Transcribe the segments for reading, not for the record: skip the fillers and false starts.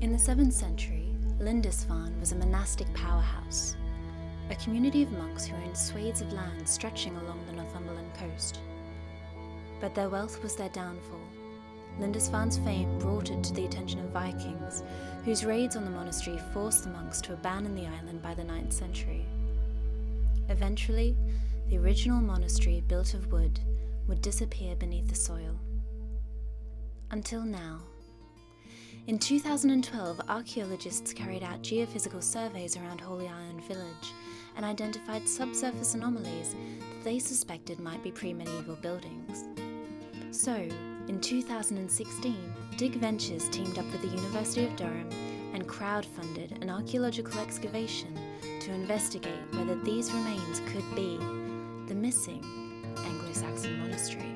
In the 7th century, Lindisfarne was a monastic powerhouse, a community of monks who owned swathes of land stretching along the Northumberland coast. But their wealth was their downfall. Lindisfarne's fame brought it to the attention of Vikings, whose raids on the monastery forced the monks to abandon the island by the 9th century. Eventually, the original monastery, built of wood, would disappear beneath the soil. Until now. In 2012, archaeologists carried out geophysical surveys around Holy Island Village and identified subsurface anomalies that they suspected might be pre-medieval buildings. So, in 2016, DigVentures teamed up with the University of Durham and crowdfunded an archaeological excavation to investigate whether these remains could be the missing Anglo-Saxon monastery.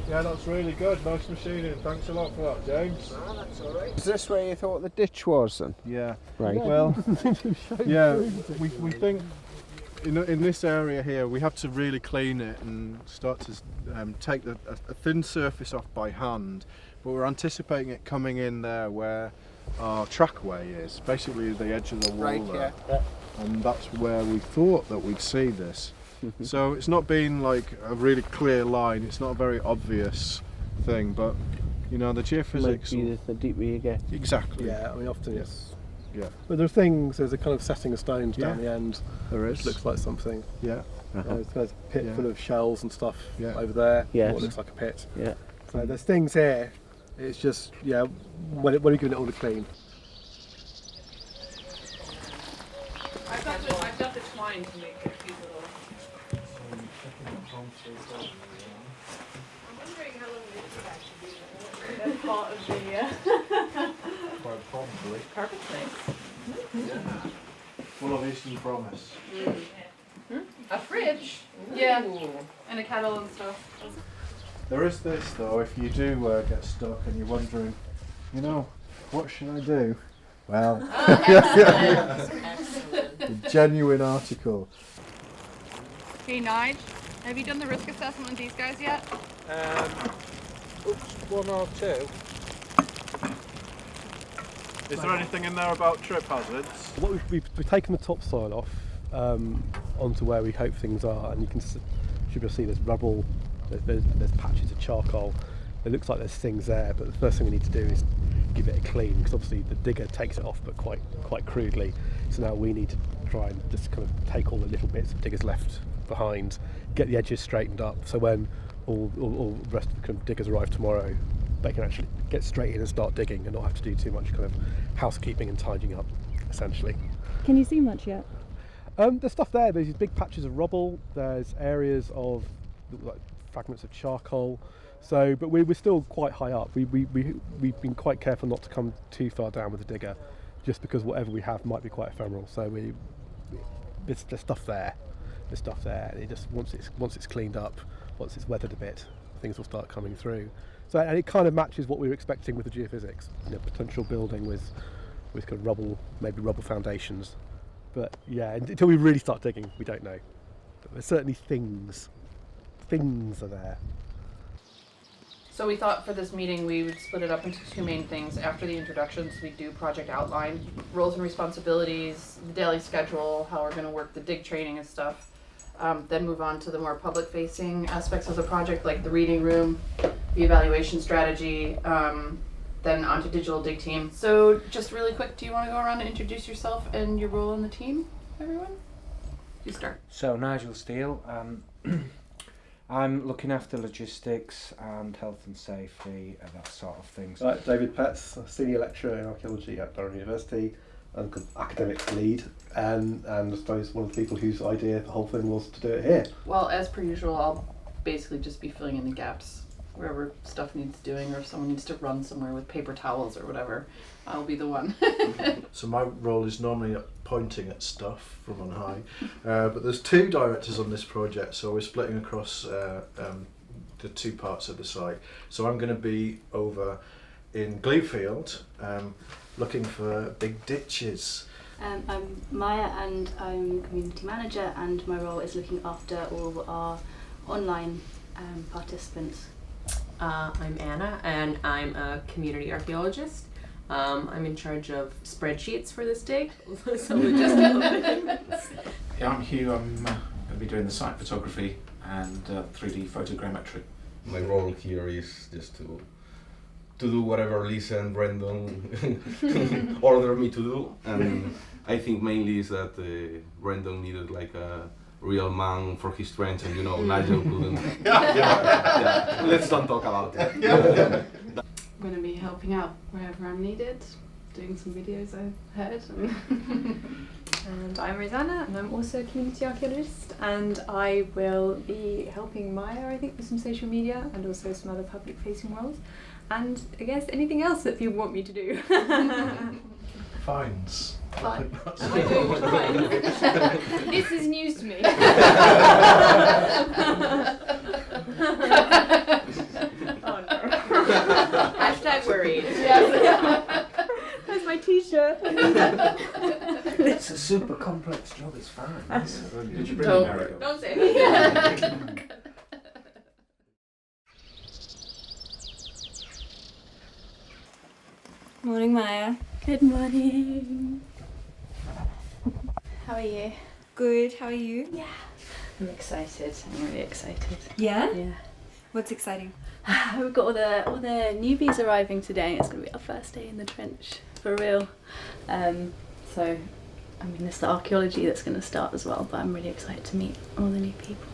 Yeah, that's really good. Nice machining. Thanks a lot for that, James. Ah, that's all right. Is this where you thought the ditch was then? Yeah. Right. Well, yeah, we think in this area here we have to really clean it and start to take a thin surface off by hand, but we're anticipating it coming in there where our trackway is, basically the edge of the wall Right, there. yeah. And that's where we thought that we'd see this. So it's not been like a really clear line, it's not a very obvious thing, but you know, the geophysics... Might be the deeper you get. Exactly. Yeah, I mean often it's... Yeah. But there are things, there's a kind of setting of stones down the end, There which is. looks like something. Yeah. There's a pit Yeah. full of shells and stuff Yeah. over there, Yes. what looks like a pit. Yeah. So there's things here, it's just, yeah, when you're giving it all a clean. I've got the twine to make it cute little. I'm wondering how long this would actually be. That's part of the Quite probably. carpet place. Yeah. Full of Eastern promise. A fridge. Yeah. And a kettle and stuff. There is this though, if you do get stuck and you're wondering, you know, what should I do? Well, a genuine article. Hey Nige, have you done the risk assessment on these guys yet? One or two. Is there anything in there about trip hazards? What we've taken the topsoil off onto where we hope things are, and you can should be able to see there's rubble, there's patches of charcoal. It looks like there's things there, but the first thing we need to do is give it a clean, because obviously the digger takes it off, but quite crudely. So now we need to try and just kind of take all the little bits the digger's left behind, get the edges straightened up, so when all the rest of the kind of diggers arrive tomorrow, they can actually get straight in and start digging and not have to do too much kind of housekeeping and tidying up, essentially. Can you see much yet? There's stuff there. There's these big patches of rubble. There's areas of like fragments of charcoal. So, but we're still quite high up. We've been quite careful not to come too far down with the digger, just because whatever we have might be quite ephemeral. So there's stuff there. There's stuff there. And it just once it's cleaned up, once it's weathered a bit, things will start coming through. So, and it kind of matches what we were expecting with the geophysics. You know, potential building with kind of rubble, maybe rubble foundations. But yeah, until we really start digging, we don't know. But there's certainly things are there. So we thought for this meeting we would split it up into two main things. After the introductions, we do project outline, roles and responsibilities, the daily schedule, how we're going to work the dig training and stuff. Then move on to the more public-facing aspects of the project, like the reading room, the evaluation strategy, then onto digital dig team. So just really quick, do you want to go around and introduce yourself and your role in the team, everyone? You start. So Nigel Steele, I'm looking after logistics and health and safety and that sort of thing. Right, David Petts, Senior Lecturer in Archaeology at Durham University, and academic lead, and I suppose one of the people whose idea the whole thing was to do it here. Well, as per usual, I'll basically just be filling in the gaps wherever stuff needs doing, or if someone needs to run somewhere with paper towels or whatever, I'll be the one. So my role is normally pointing at stuff from on high, but there's 2 directors on this project, so we're splitting across the 2 parts of the site. So I'm going to be over in Gleefield, looking for big ditches. I'm Maya and I'm community manager, and my role is looking after all our online participants. I'm Anna and I'm a community archaeologist. I'm in charge of spreadsheets for this dig, so logistical things. Yeah, I'm Hugh. I'm going to be doing the site photography and 3D photogrammetry. My role here is just to do whatever Lisa and Brendan order me to do, and I think mainly is that Brendan needed like a real man for his trench, and Nigel couldn't. Yeah. Let's don't talk about it. I'm going to be helping out wherever I'm needed, doing some videos I heard. And I'm Rosanna, and I'm also a community archaeologist, and I will be helping Maya, I think, with some social media and also some other public facing roles, and I guess anything else that people want me to do. Fines. Fine. Am I doing fine? This is news to me. Oh no. Hashtag worried. Yes. That's my t-shirt. It's a super complex job, it's fine. Did you bring the merry-go? Don't say anything. Morning, Maya. Good morning. How are you? Good, how are you? Yeah. I'm excited. I'm really excited. Yeah? Yeah. What's exciting? We've got all the newbies arriving today. It's going to be our first day in the trench, for real. So, I mean, it's the archaeology that's going to start as well, but I'm really excited to meet all the new people.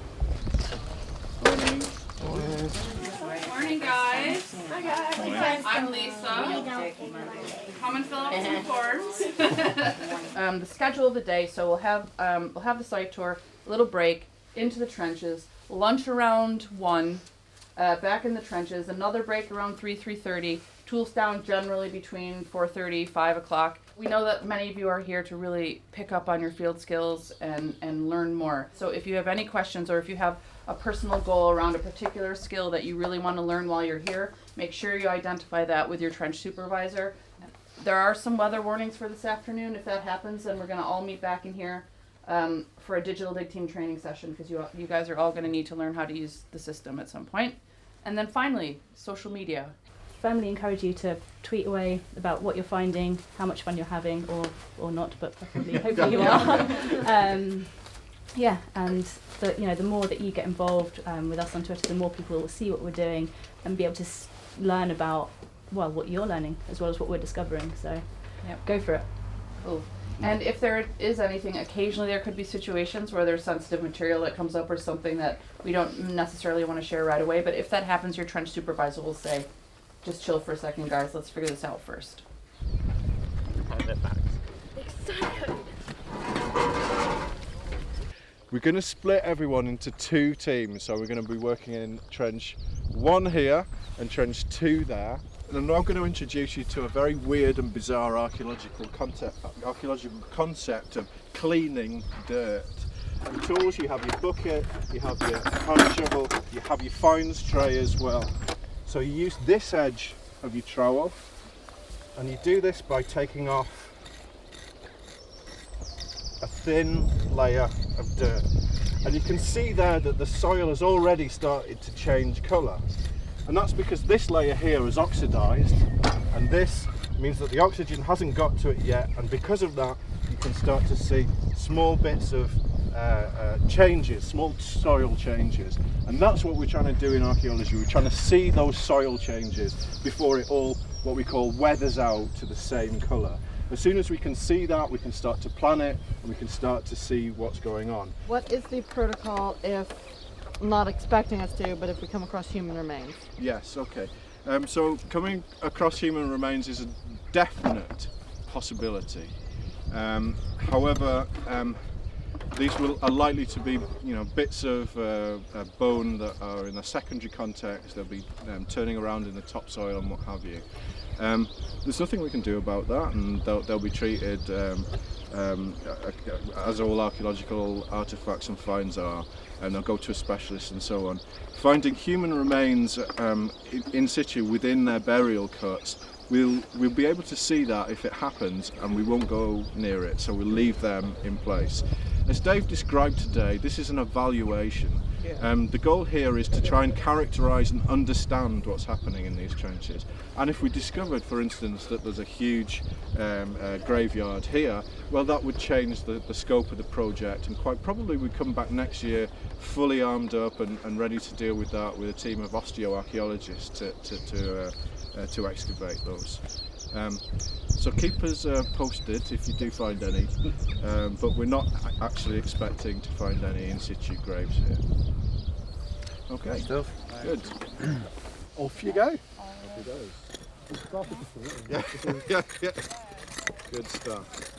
Morning, guys. Hi, guys. I'm Lisa. Come and fill out some forms. The schedule of the day. So we'll have the site tour, a little break, into the trenches, lunch around 1, back in the trenches, another break around 3:30. Tools down generally between 4:30, 5 o'clock. We know that many of you are here to really pick up on your field skills and learn more. So if you have any questions, or if you have a personal goal around a particular skill that you really want to learn while you're here, make sure you identify that with your trench supervisor. There are some weather warnings for this afternoon. If that happens, then we're going to all meet back in here for a digital dig team training session, because you guys are all going to need to learn how to use the system at some point. And then finally, social media. Firmly encourage you to tweet away about what you're finding, how much fun you're having, or not, but probably, hopefully you are. Yeah, and the more that you get involved with us on Twitter, the more people will see what we're doing and be able to learn about, well, what you're learning as well as what we're discovering. So, go for it. Cool. And if there is anything, occasionally there could be situations where there's sensitive material that comes up or something that we don't necessarily want to share right away. But if that happens, your trench supervisor will say, just chill for a second, guys. Let's figure this out first. We're going to split everyone into 2 teams, so we're going to be working in trench 1 here and trench 2 there. And I'm now going to introduce you to a very weird and bizarre archaeological concept of cleaning dirt. The tools, you have your bucket, you have your hand shovel, you have your fines tray as well. So you use this edge of your trowel, and you do this by taking off a thin layer of dirt. And you can see there that the soil has already started to change colour. And that's because this layer here is oxidised, and this means that the oxygen hasn't got to it yet, and because of that you can start to see small bits of changes, small soil changes. And that's what we're trying to do in archaeology. We're trying to see those soil changes before it all, what we call, weathers out to the same colour. As soon as we can see that, we can start to plan it, and we can start to see what's going on. What is the protocol if not expecting us to, but if we come across human remains. Yes, okay. So coming across human remains is a definite possibility. However, these are likely to be, bits of bone that are in a secondary context. They'll be turning around in the topsoil and what have you. There's nothing we can do about that, and they'll be treated as all archaeological artefacts and finds are, and they'll go to a specialist and so on. Finding human remains in situ within their burial cuts, we'll be able to see that if it happens, and we won't go near it, so we'll leave them in place. As Dave described today, this is an evaluation. The goal here is to try and characterise and understand what's happening in these trenches. And if we discovered, for instance, that there's a huge graveyard here, well, that would change the scope of the project, and quite probably we'd come back next year fully armed up and ready to deal with that with a team of osteoarchaeologists to excavate those. So keep us posted if you do find any, but we're not actually expecting to find any in situ graves here. Okay, Stuff. Good. Off you go. Off he goes. Yeah. Good stuff.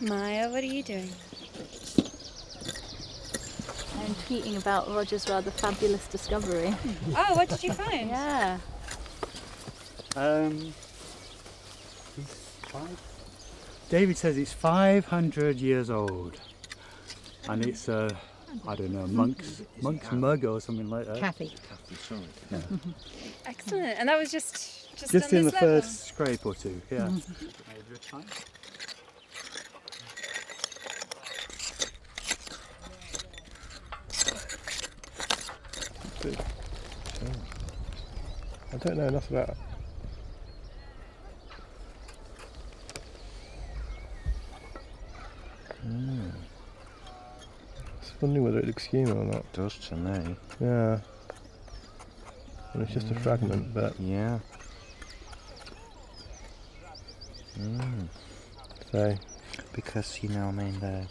Maya, what are you doing? I'm tweeting about Roger's rather fabulous discovery. Oh, what did you find? Yeah. David says it's 500 years old, and it's I don't know, monk's mug or something like that. Kathy. Yeah. Excellent. And that was just Just on in the this level? first scrape or two, yeah. I don't know enough about it. Just wondering whether it looks human or not. It does to me. Yeah. And it's just a fragment, but yeah. So because I mean the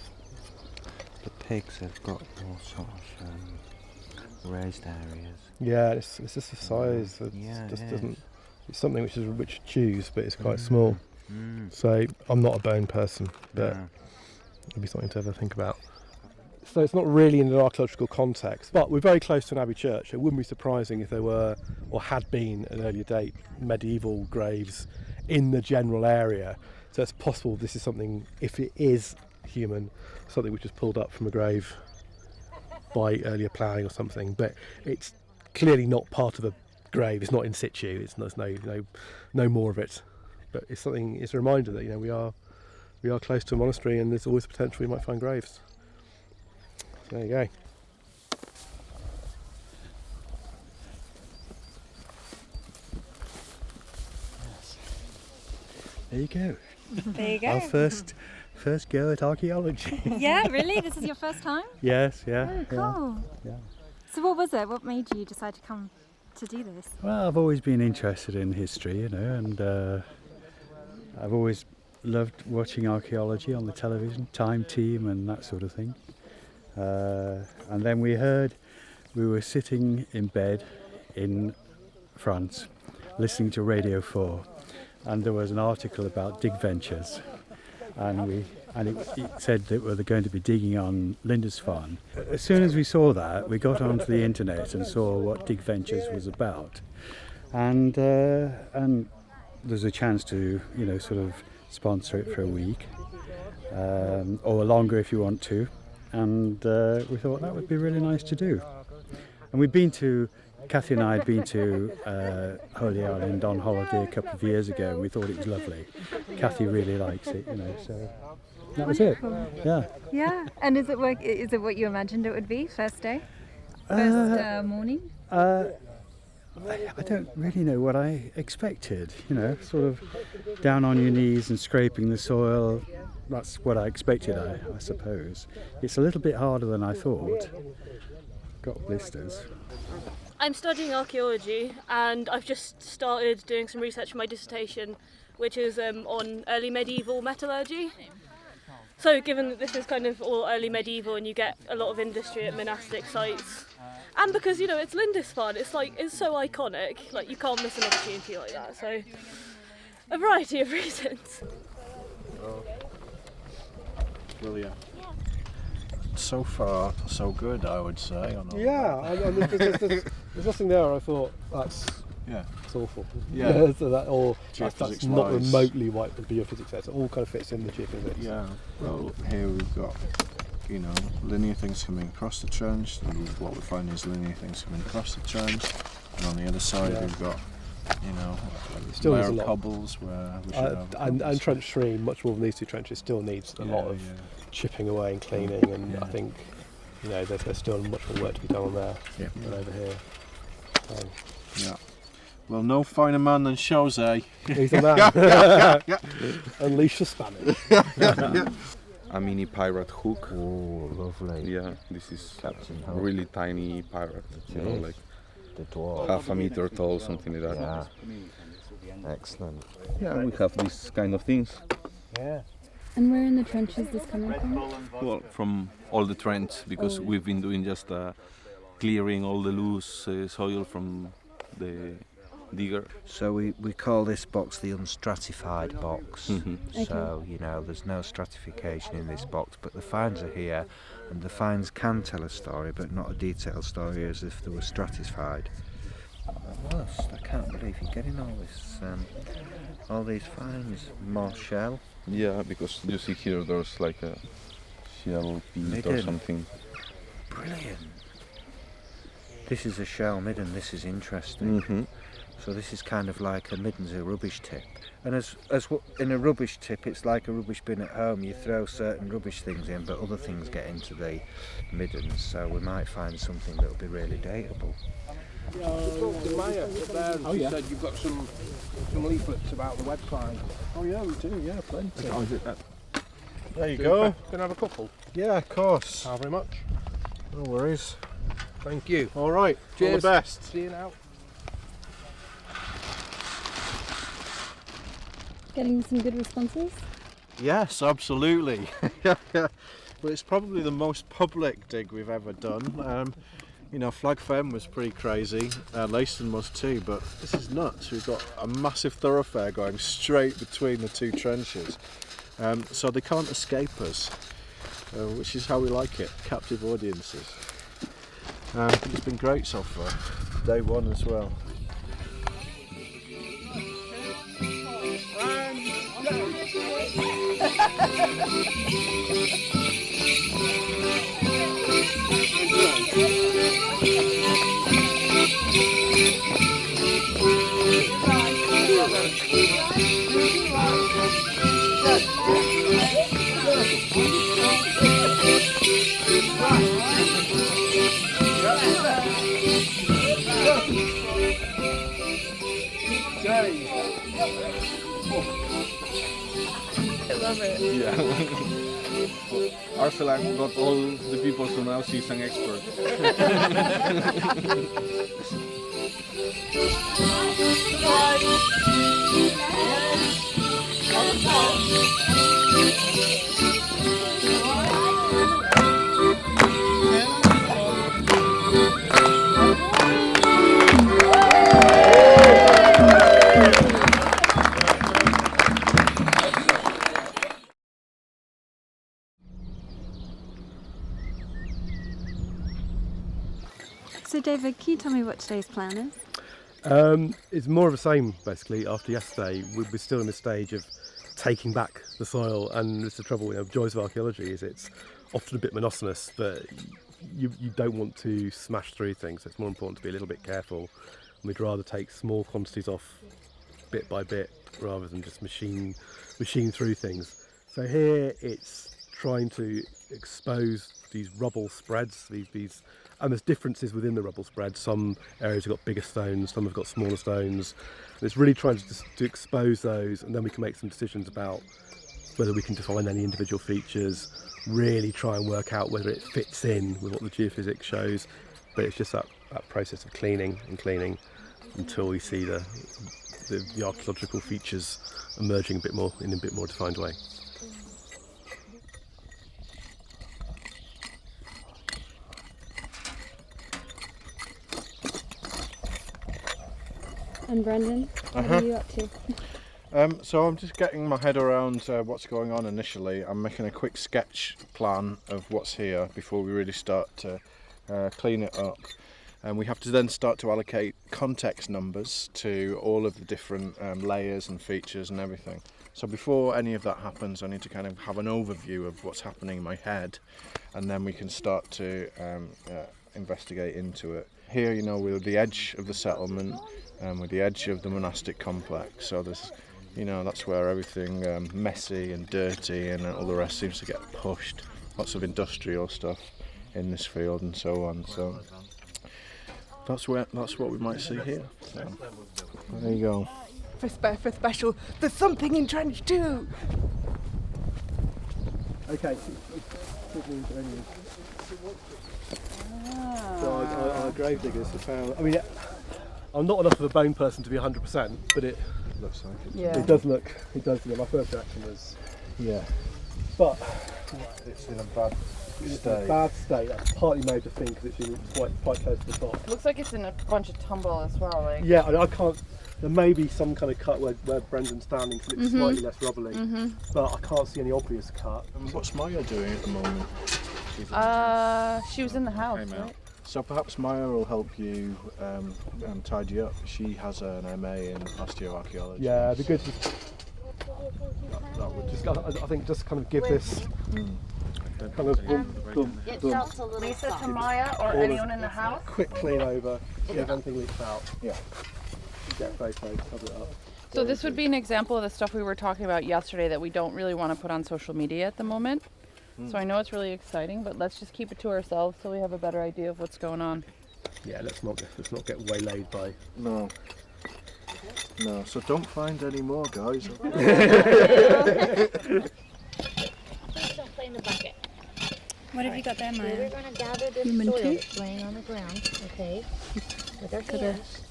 pigs have got more sort of raised areas. yeah, it's just the size. It just doesn't. It's something which chews, but it's quite small. So I'm not a bone person, but it'd be something to ever think about. So it's not really in an archaeological context, but we're very close to an abbey church. It wouldn't be surprising if there were, or had been, at an earlier date, medieval graves in the general area. So it's possible this is something, if it is human, something which was pulled up from a grave by earlier ploughing or something. But it's clearly not part of a grave. It's not in situ. There's no more of it. But it's something. It's a reminder that we are close to a monastery, and there's always potential we might find graves. So there you go. There you go. There you go. Our first go at archaeology. Yeah, really? This is your first time? Yes, yeah. Oh, cool. Yeah. So what was it? What made you decide to come to do this? Well, I've always been interested in history, and I've always loved watching archaeology on the television, Time Team and that sort of thing. And then we were sitting in bed in France, listening to Radio 4, and there was an article about DigVentures, and it said that we were going to be digging on Lindisfarne. As soon as we saw that, we got onto the internet and saw what DigVentures was about, and there's a chance to sort of sponsor it for a week, or longer if you want to, and we thought that would be really nice to do. And Kathy and I had been to Holy Island on holiday a couple of years ago, and we thought it was lovely. Kathy really likes it, so that was it. Yeah. Yeah. And is it what you imagined it would be? First day? First morning? I don't really know what I expected, sort of down on your knees and scraping the soil, that's what I expected, I suppose. It's a little bit harder than I thought. Got blisters. I'm studying archaeology, and I've just started doing some research for my dissertation, which is on early medieval metallurgy. So given that this is kind of all early medieval and you get a lot of industry at monastic sites, and because, you know, it's Lindisfarne, it's so iconic, like you can't miss an opportunity like that, so a variety of reasons. Brilliant. So far, so good, I would say. There's nothing there I thought that's awful. Yeah. So that's not wise. remotely like the geophysics there. So it all kind of fits in the geophysics. Yeah. Well, here we've got, you know, linear things coming across the trench. And what we find is linear things coming across the trench, and on the other side we've got, you know, still layer needs a of lot. cobbles where we should have and trench 3, much more than these two trenches, still needs a lot of chipping away and cleaning, and I think, you know, there's still much more work to be done on there than over here. Yeah. Well, no finer man than Jahzzar. He's the man. Unleash the Spanish. A mini pirate hook. Oh, lovely. Yeah, this is Captain a Hook. really tiny pirate. You know, like the dwarf. half a meter tall, something like that. Yeah. Excellent. Yeah, we have these kind of things. Yeah. And where in the trench is this coming from? Well, from all the trench, because we've been doing just clearing all the loose soil from the digger. So we call this box the unstratified box. Mm-hmm. So, you know, there's no stratification in this box, but the finds are here, and the finds can tell a story, but not a detailed story as if they were stratified. I can't believe you're getting all these finds. More shell. Yeah, because you see here there's like a shell piece or Midden. something. Brilliant. This is a shell midden. This is interesting. Mm-hmm. So this is kind of like a Midden's a rubbish tip. And as in a rubbish tip, it's like a rubbish bin at home. You throw certain rubbish things in, but other things get into the Middens. So we might find something that will be really dateable. You talked to Maya there, and she said you've got some leaflets about the website. Oh yeah, we do. Yeah, plenty. Oh, is it that? There you go. Can I have a couple? Yeah, of course. How very much? No worries. Thank you. All right. Cheers. All the best. See you now. Getting some good responses? Yes, absolutely. But it's probably the most public dig we've ever done. You know, Flag Fen was pretty crazy, Leiston was too, but this is nuts. We've got a massive thoroughfare going straight between the two trenches, so they can't escape us, which is how we like it, captive audiences. It's been great so far, day one as well. I love it. Yeah. Arcela got all the people, so now she's an expert. So David, can you tell me what today's plan is? It's more of the same, basically. After yesterday, we're still in the stage of taking back the soil, and it's the trouble, you know, joys of archaeology is it's often a bit monotonous, but you don't want to smash through things. So it's more important to be a little bit careful, and we'd rather take small quantities off bit by bit rather than just machine through things. So here it's trying to expose these rubble spreads, these and there's differences within the rubble spread. Some areas have got bigger stones, some have got smaller stones. And it's really trying to expose those, and then we can make some decisions about whether we can define any individual features, really try and work out whether it fits in with what the geophysics shows. But it's just that process of cleaning and cleaning until we see the archaeological features emerging in a bit more defined way. And Brendan, what are you up to? So I'm just getting my head around what's going on initially. I'm making a quick sketch plan of what's here before we really start to clean it up. And we have to then start to allocate context numbers to all of the different layers and features and everything. So before any of that happens, I need to kind of have an overview of what's happening in my head, and then we can start to investigate into it. Here, we're at the edge of the settlement, and we're the edge of the monastic complex. So there's, that's where everything messy and dirty and all the rest seems to get pushed. Lots of industrial stuff in this field and so on. So that's what we might see here. So, there you go. For special, there's something in Trench 2! Okay. So our grave diggers have found. I mean, I'm not enough of a bone person to be 100%, but it looks like it. Yeah. It does look. My first reaction was, yeah. But it's in a bad state. A bad state. That's partly made to think because it's quite close to the top. Looks like it's in a bunch of tumble as well. Yeah, I can't. There may be some kind of cut where Brendan's standing because it's slightly less rubbly, but I can't see any obvious cut. And what's Maya doing at the moment? She was in the house, right? So perhaps Maya will help you tidy up. She has an MA in osteoarchaeology. Yeah, it'd be good. That would just, I think, just kind of give this kind of Lisa to Maya or anyone in the house. Quick clean over. If anything leaks out. Yeah. Get photos, cover it up. So this would be an example of the stuff we were talking about yesterday that we don't really want to put on social media at the moment. So I know it's really exciting, but let's just keep it to ourselves so we have a better idea of what's going on. Yeah, let's not get waylaid by. No. So don't find any more, guys. Please don't play in the bucket. What have you got there, Maya? We're going to gather this Human soil tooth? that's laying on the ground, okay? With our Got a- hands.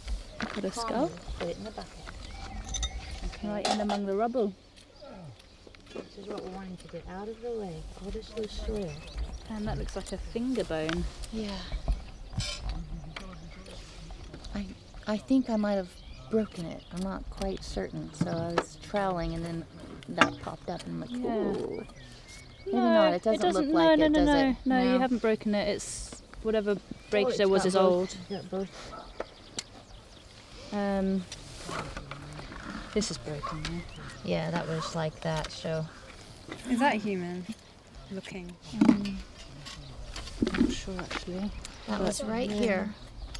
got a skull? Put it in the bucket. Right in among the rubble. This is what we're wanting to get out of the way. All this loose soil. And that looks like a finger bone. Yeah. I think I might have broken it. I'm not quite certain. So I was troweling and then that popped up and I'm like, ooh. Maybe not. It doesn't look like it, does it? No, you haven't broken it. It's whatever breakage there was is old. This is broken there. Yeah, that was like that, so. Is that human looking? I'm not sure actually. That was right here.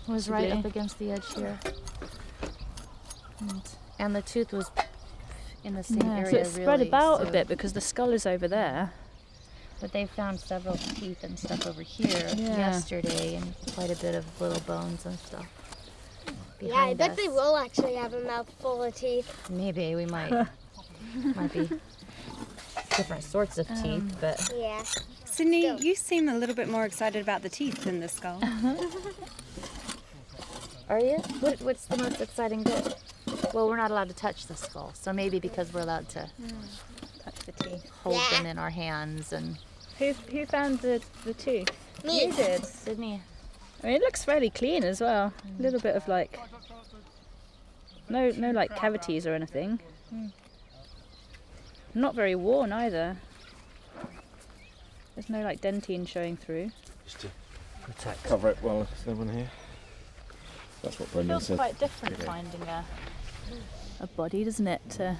It was right up against the edge here. And the tooth was in the same area. So it's spread really, about a bit because the skull is over there. But they found several teeth and stuff over here yesterday and quite a bit of little bones and stuff. Yeah, I bet us. they will actually have a mouthful of teeth. Maybe we might. Might be different sorts of teeth, but yeah. Sydney, you seem a little bit more excited about the teeth than the skull. Are you? What's the most exciting bit? Well, we're not allowed to touch the skull, so maybe because we're allowed to touch the teeth, hold them in our hands, and. Who found the tooth? Me. You did, Sydney. I mean, it looks fairly clean as well. A little bit of like no like cavities or anything. Not very worn either. There's no like dentine showing through. Just to protect. Cover it well, there's no one here. That's what Brendan Feels said. quite different finding a body, doesn't it, to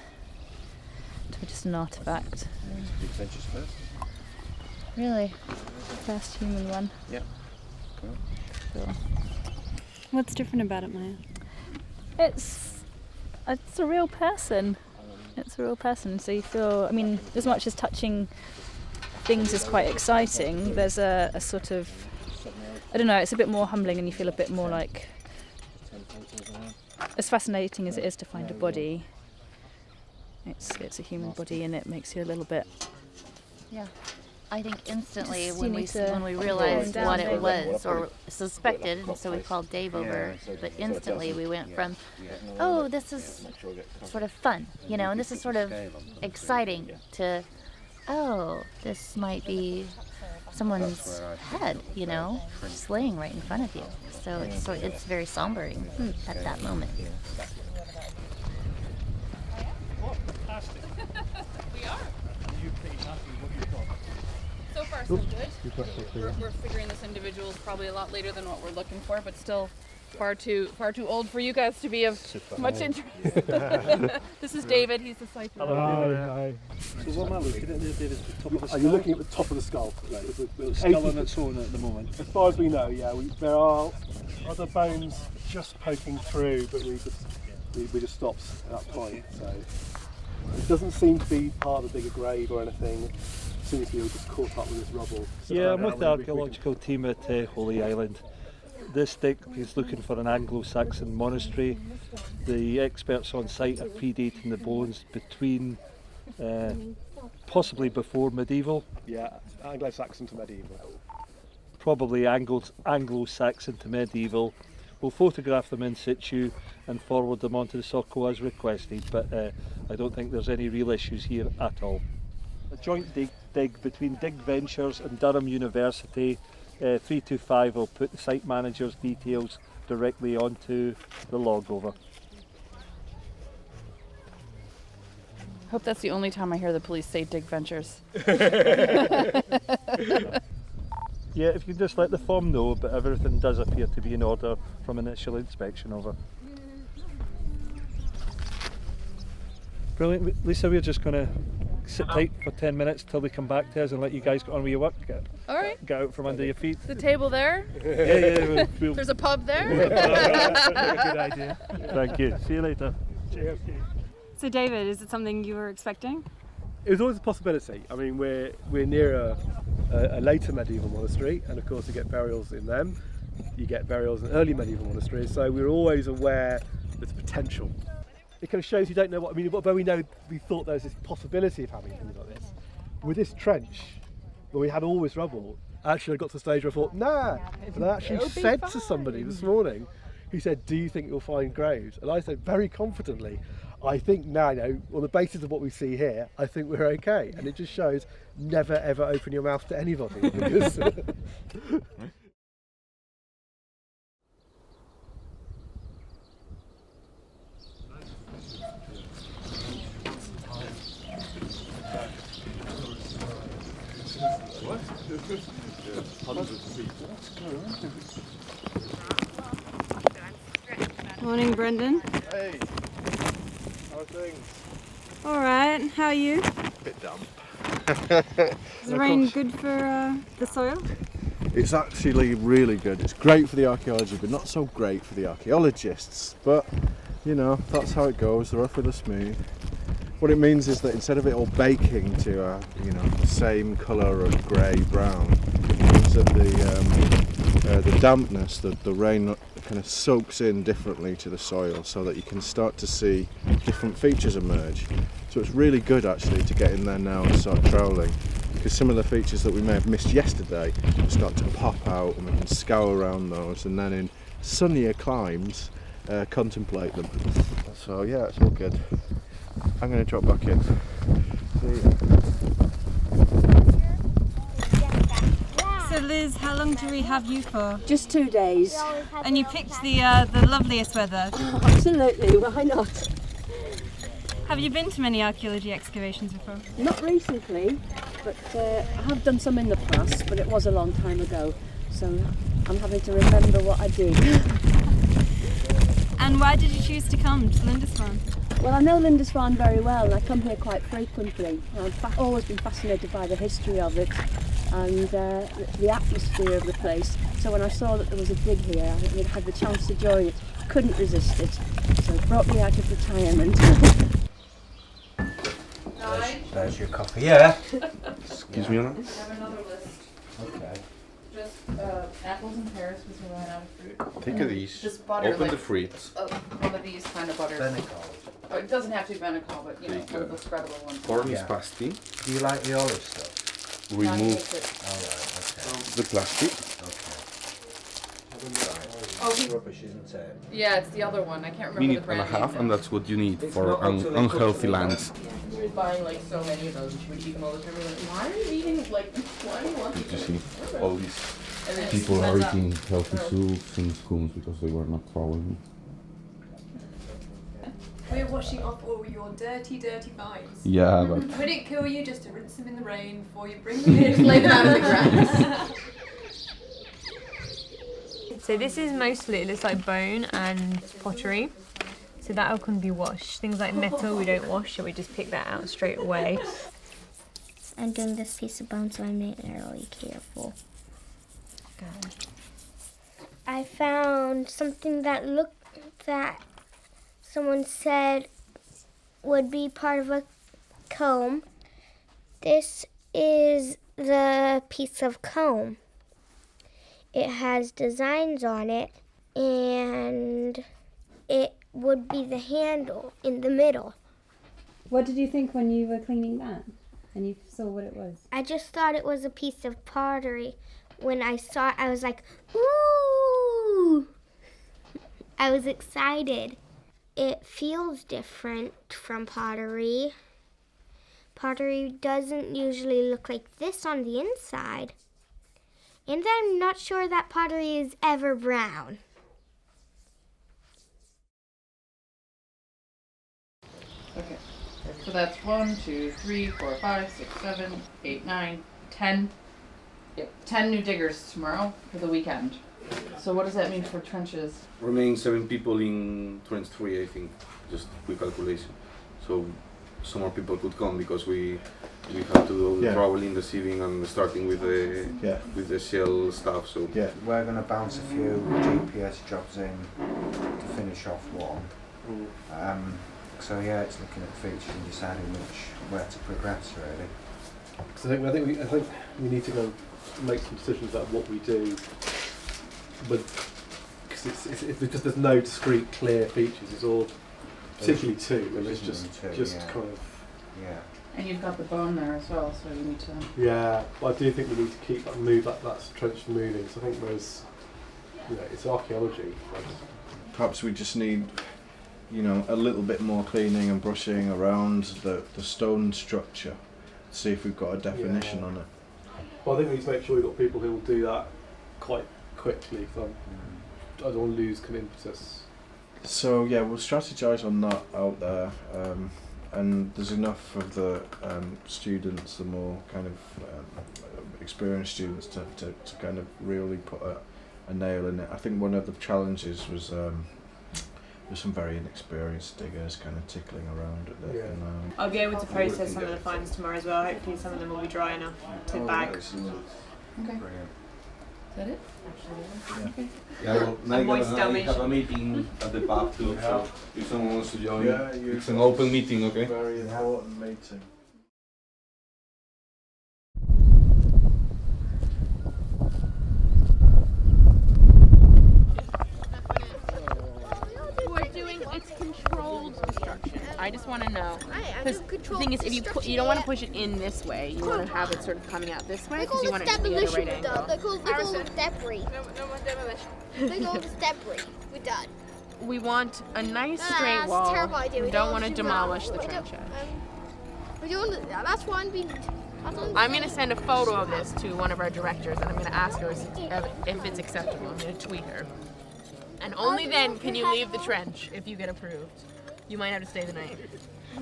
just an artifact. DigVentures first. Really? First human one. Yeah. Cool. Sure. What's different about it, Maya? It's a real person. It's a real person. So you feel, I mean, as much as touching things is quite exciting, there's a sort of, I don't know, it's a bit more humbling and you feel a bit more like, as fascinating as it is to find a body, It's a human body, and it makes you a little bit. Yeah. I think instantly Just when you we need to realized calm what down, it David. was, or suspected, and so we called Dave over. But instantly we went from, oh, this is sort of fun, you know, and this is sort of exciting, to, oh, this might be someone's head, you know, just laying right in front of you. So it's very sombering at that moment. We are. So far, so good. We're figuring this individual is probably a lot later than what we're looking for, but still far too old for you guys to be of much interest. This is David. He's the site. Hi. So what am I looking at there, David? The top of the skull? Are you looking at the top of the skull? The skull on its own at the moment. As far as we know, yeah. There are other bones just poking through, but we just stopped at that point. So it doesn't seem to be part of a bigger grave or anything. It seems to be just caught up with this rubble. Yeah, I'm with the archaeological team at Holy Island. This dig is looking for an Anglo-Saxon monastery. The experts on site are predating the bones between, possibly before medieval. Yeah, Anglo-Saxon to medieval. Probably Anglo-Saxon to medieval. We'll photograph them in situ and forward them onto the circle as requested, but I don't think there's any real issues here at all. A joint dig between DigVentures and Durham University. 325 will put the site manager's details directly onto the log over. Hope that's the only time I hear the police say DigVentures. Yeah, if you can just let the firm know, but everything does appear to be in order from initial inspection over. Brilliant. Lisa, we're just going to sit tight for 10 minutes till they come back to us and let you guys get on with your work. All right. Get out from under your feet. The table there? Yeah. There's a pub there? Good idea. Thank you. See you later. Cheers. So David, is it something you were expecting? It was always a possibility. I mean, we're near a later medieval monastery, and of course you get burials in them. You get burials in early medieval monasteries, so we're always aware there's potential. It kind of shows you don't know what, I mean, but we know, we thought there was this possibility of having things like this. With this trench, where we had all this rubble, actually I got to the stage where I thought, nah, and I actually said to somebody this morning, who said, do you think you'll find graves? And I said very confidently, I think now, you know, on the basis of what we see here, I think we're okay. And it just shows, never ever open your mouth to anybody. Because Morning, Brendan. Hey, how are things? All right, how are you? Bit damp. Is the rain good for the soil? It's actually really good. It's great for the archaeology, but not so great for the archaeologists. But, you know, that's how it goes, the rough with the smooth. What it means is that instead of it all baking to a, you know, the same colour of grey-brown, it means that the dampness, the rain kind of soaks in differently to the soil, so that you can start to see different features emerge. So it's really good actually to get in there now and start troweling, because some of the features that we may have missed yesterday will start to pop out, and we can scour around those, and then in sunnier climes contemplate them. So yeah, it's all good. I'm going to drop back in. See ya. So Liz, how long do we have you for? Just 2 days. And you picked the loveliest weather. Absolutely, why not? Have you been to many archaeology excavations before? Not recently, but I have done some in the past, but it was a long time ago, so I'm having to remember what I did. And why did you choose to come to Lindisfarne? Well, I know Lindisfarne very well, and I come here quite frequently. I've always been fascinated by the history of it and the atmosphere of the place. So when I saw that there was a dig here, I had the chance to join it. Couldn't resist it, so it brought me out of retirement. There's your coffee. Yeah. Excuse me, Anna? I have another list. Okay. Just apples and pears because we're running out of fruit. Take of these. Just butter. Open the fridge. One of these kind of butters. Oh, it doesn't have to be Benecol, but you know, one of the spreadable ones. Cornice pasty. Do you like the olive stuff? Remove the plastic. Oh, Rubbish, isn't it? yeah, it's the other one. I can't remember Minute the and a brand half, name. and that's what you need It's for not until they unhealthy cook lands. She was buying like so many of those, and she would eat them all the time. We were like, why are you eating like? Why do you want You these? see, all these And then people she are sends up eating healthy her- soups and scones because they were not throwing. We're washing off all your dirty, dirty vines. Yeah, but Would it kill you just to rinse them in the rain before you bring them in? Lay them out on the grass. So this is mostly, it looks like bone and pottery. So that all can be washed. Things like metal we don't wash, so we just pick that out straight away. I'm doing this piece of bone, so I'm being really careful. I found something that someone said would be part of a comb. This is the piece of comb. It has designs on it, and it would be the handle in the middle. What did you think when you were cleaning that and you saw what it was? I just thought it was a piece of pottery. When I saw it, I was like, ooh! I was excited. It feels different from pottery. Pottery doesn't usually look like this on the inside. And I'm not sure that pottery is ever brown. Okay. So that's 1, 2, 3, 4, 5, 6, 7, 8, 9, 10. Yep, 10 new diggers tomorrow for the weekend. So what does that mean for trenches? remain 7 people in trench 3, I think. Just quick calculation. So some more people could come because we have to do the Yeah. traveling, the sieving, and starting with the shell stuff. So We're going to bounce a few GPS jobs in to finish off one. So yeah, it's looking at features and deciding where to progress really. So I think we need to go and make some decisions about what we do, because it's because there's no discrete, clear features. It's all particularly two, and it's just kind of. Yeah. And you've got the bone there as well, so you need to. Yeah, well, I do think we need to keep that trench moving. So I think there's, it's archaeology. Perhaps we just need, a little bit more cleaning and brushing around the stone structure. See if we've got a definition on it. Well, I think we need to make sure we've got people who will do that quite quickly. I don't want to lose kind of impetus. So yeah, we'll strategise on that out there, and there's enough of the students, the more kind of experienced students, to kind of really put a nail in it. I think one of the challenges was there's some very inexperienced diggers kind of tickling around at it. And, I'll be able to process some of the finds tomorrow as well. Hopefully some of them will be dry enough to bag. Okay. Is that it? Okay. Yeah, well, Nigel moist and I damage. have a meeting at the pub too, so if someone wants to join, Yeah, it's an open meeting, okay? very important meeting. It's controlled destruction. I just want to know. Because the thing is, if you don't want to push it in this way, you want to have it sort of coming out this way because you want it to be at a right angle. They call it debris. No more demolition. They call it debris. We're done. We want a nice No, straight that's a wall. terrible idea. We don't want to do demolish that. the trench edge. We don't. That's why I'm being. I'm going to send a photo of this to one of our directors and I'm going to ask her if it's acceptable. I'm going to tweet her. And only then can you leave the trench if you get approved. You might have to stay the night.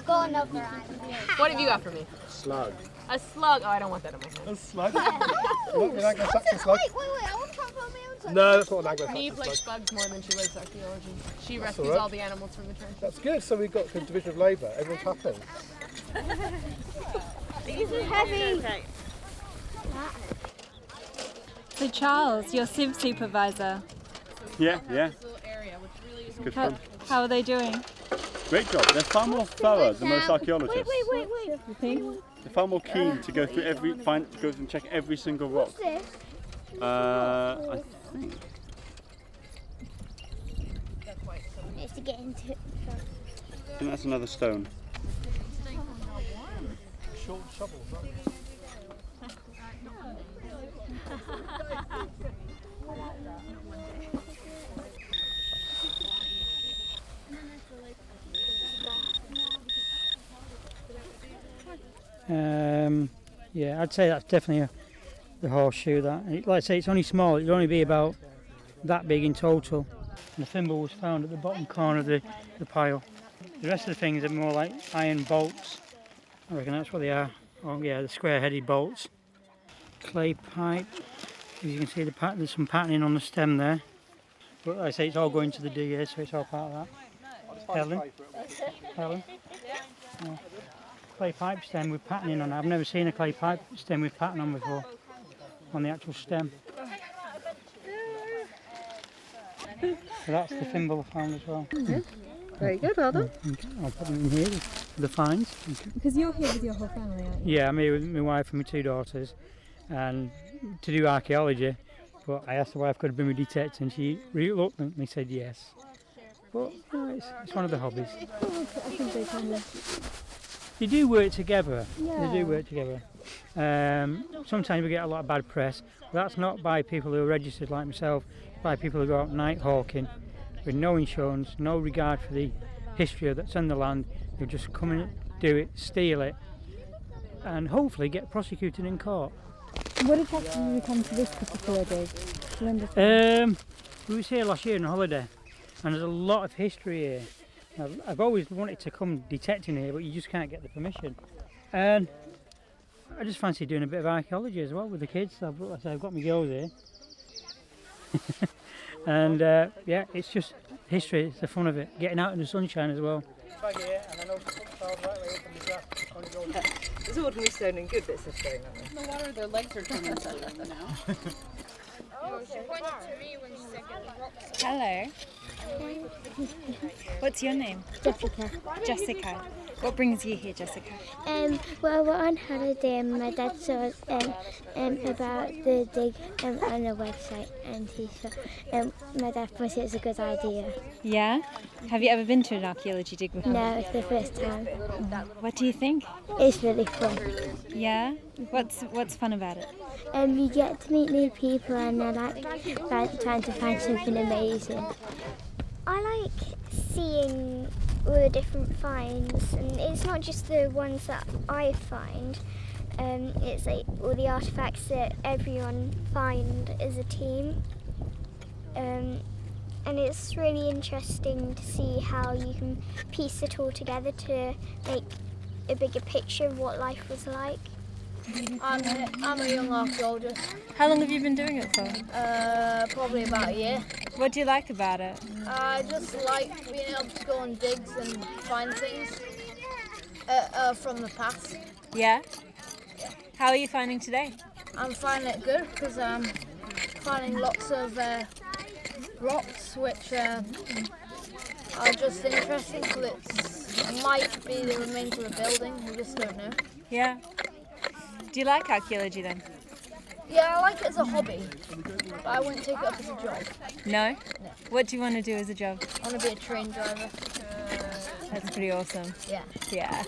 Go another island. What have you got for me? Slug. A slug? Oh, I don't want that in my hand. A slug? Wait, I want to try and put my own slug. No, that's not an Anglo-Saxon Neve slug. likes bugs more than she likes archaeology. She That's rescues all right. all the animals from the trench. That's good. So we've got the division of labour. Everyone's happy. These are heavy. So Charles, your Civ supervisor, Yeah. It's good fun. how are they doing? Great job. They're far more thorough than most archaeologists. Wait. You think? They're far more keen to go through go and check every single rock. What's this? I think. It's to get into it. I think that's another stone. Short shovel. Yeah, I'd say that's definitely the horseshoe. That, and like I say, it's only small. It'd only be about that big in total. And the thimble was found at the bottom corner of the pile. The rest of the things are more like iron bolts. I reckon that's what they are. Oh yeah, the square-headed bolts. Clay pipe. As you can see, there's some patterning on the stem there. But like I say, it's all going to the digger, so it's all part of that. Helen? Yeah. Clay pipe stem with patterning on it. I've never seen a clay pipe stem with pattern on before, on the actual stem. So that's the thimble I found as well. Very good, well done. I'll put them in here, the finds. Because you're here with your whole family, aren't you? Yeah, I'm here with my wife and my 2 daughters, and to do archaeology. But I asked the wife could I bring me detector, and she reluctantly said yes. But you know, it's one of the hobbies. Oh, I think they kind of... They do work together. Yeah. They do work together. Sometimes we get a lot of bad press. But that's not by people who are registered like myself. It's by people who go out night hawking with no insurance, no regard for the history that's in the land. They'll just come in, do it, steal it, and hopefully get prosecuted in court. What attracted you to come to this particular day? Lindisfarne? We was here last year on holiday, and there's a lot of history here. I've always wanted to come detecting here, but you just can't get the permission. And I just fancy doing a bit of archaeology as well with the kids. I've got my girls here. And yeah, it's just history, it's the fun of it. Getting out in the sunshine as well. There's ordinary stone and good bits of stone, aren't there? In the water, their legs are turning silent now. Hello. What's your name? Jessica. Jessica. What brings you here, Jessica? Well, we're on holiday and my dad saw about the dig on the website, and he saw, my dad thought it was a good idea. Yeah? Have you ever been to an archaeology dig before? No, it's the first time. What do you think? It's really fun. Yeah? What's fun about it? You get to meet new people, and I like trying to find something amazing. I like seeing all the different finds, and it's not just the ones that I find. It's like all the artifacts that everyone find as a team. And it's really interesting to see how you can piece it all together to make a bigger picture of what life was like. I'm a young archaeologist. How long have you been doing it for? Probably about a year. What do you like about it? I just like being able to go on digs and find things from the past. Yeah? How are you finding today? I'm finding it good because I'm finding lots of rocks which are just interesting because it might be the remains of a building, we just don't know. Yeah. Do you like archaeology then? Yeah, I like it as a hobby, but I wouldn't take it up as a job. No? No. What do you want to do as a job? I want to be a train driver. That's pretty awesome. Yeah. Yeah.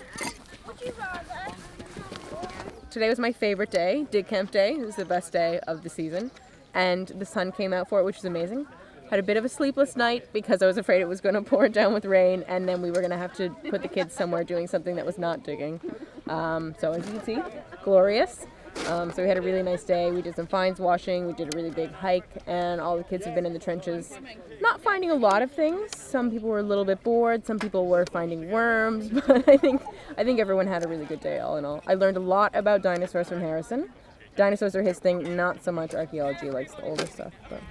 Today was my favorite day, dig camp day. It was the best day of the season, and the sun came out for it, which was amazing. Had a bit of a sleepless night because I was afraid it was going to pour down with rain, and then we were going to have to put the kids somewhere doing something that was not digging. So as you can see, glorious. So we had a really nice day. We did some finds washing, we did a really big hike, and all the kids have been in the trenches not finding a lot of things. Some people were a little bit bored, some people were finding worms, but I think everyone had a really good day all in all. I learned a lot about dinosaurs from Harrison. Dinosaurs are his thing, not so much archaeology, likes the older stuff, but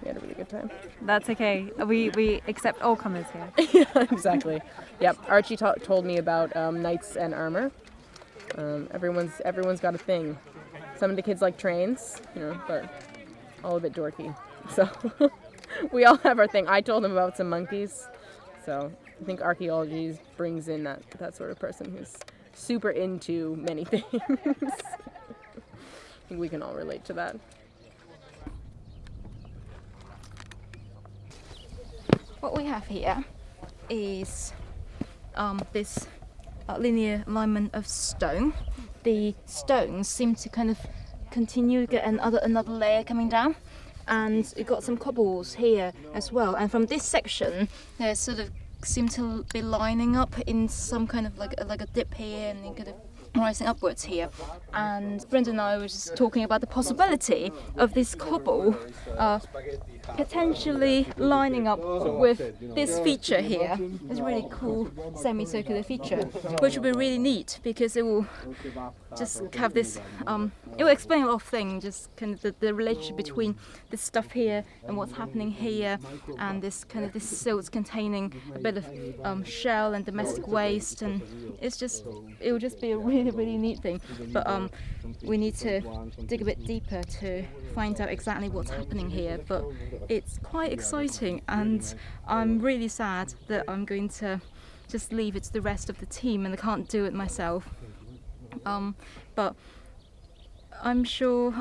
we had a really good time. That's okay. We accept all comers here. Yeah, exactly. Yep. Archie told me about knights and armor. Everyone's got a thing. Some of the kids like trains, but all a bit dorky. So we all have our thing. I told them about some monkeys. So I think archaeology brings in that sort of person who's super into many things. I think we can all relate to that. What we have here is this linear alignment of stone, the stones seem to kind of continue, get another layer coming down, and you've got some cobbles here as well. And from this section, they sort of seem to be lining up in some kind of like a dip here, and then kind of rising upwards here. And Brendan and I were just talking about the possibility of this cobble potentially lining up with this feature here. It's a really cool semicircular feature, which will be really neat because it will just have this, it will explain a lot of things, just kind of the relationship between this stuff here and what's happening here, and this kind of this silts containing a bit of shell and domestic waste, and it will just be a really neat thing. But we need to dig a bit deeper to find out exactly what's happening here. But it's quite exciting, and I'm really sad that I'm going to just leave it to the rest of the team and I can't do it myself. But I'm sure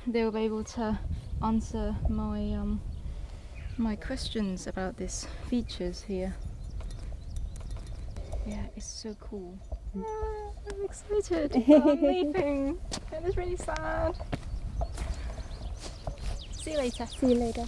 they'll be able to answer my questions about these features here. Yeah, it's so cool. I'm excited. I'm leaving. It was really sad. See you later. See you later.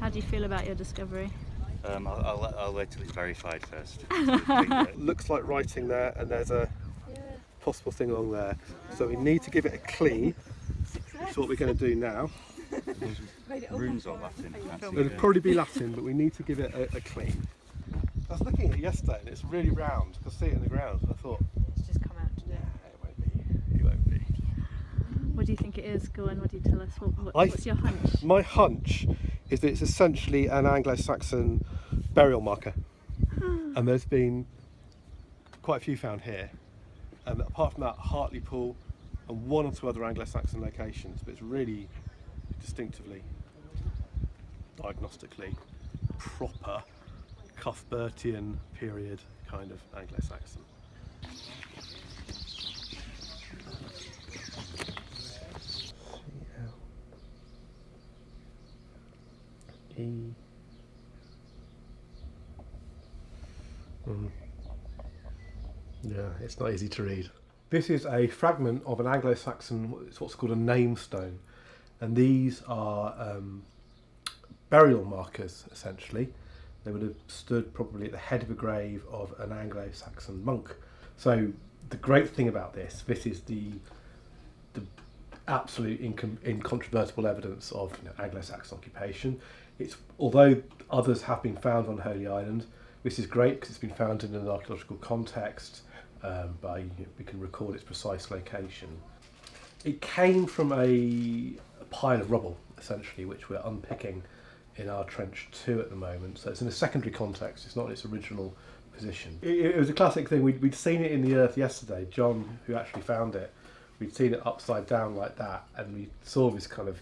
How do you feel about your discovery? I'll wait till it's verified first. Looks like writing there, and there's a possible thing along there. So we need to give it a clean. That's what we're going to do now. Runes or Latin? It'll probably be Latin, but we need to give it a clean. I was looking at it yesterday, and it's really round. I could see it in the ground, and I thought, It's just come out today. it won't be. What do you think it is? Go on, what do you tell us? What's your hunch? My hunch is that it's essentially an Anglo-Saxon burial marker, and there's been quite a few found here. And apart from that, Hartlepool and one or two other Anglo-Saxon locations, but it's really distinctively, diagnostically proper Cuthbertian period kind of Anglo-Saxon. Yeah, it's not easy to read. This is a fragment of an Anglo-Saxon, it's what's called a namestone, and these are burial markers essentially. They would have stood probably at the head of a grave of an Anglo-Saxon monk. So the great thing about this is the absolute incontrovertible evidence of Anglo-Saxon occupation. It's, although others have been found on Holy Island, this is great because it's been found in an archaeological context. We can record its precise location. It came from a pile of rubble, essentially, which we're unpicking in our trench 2 at the moment. So it's in a secondary context, it's not in its original position. It was a classic thing. We'd seen it in the earth yesterday. John, who actually found it, we'd seen it upside down like that, and we saw this kind of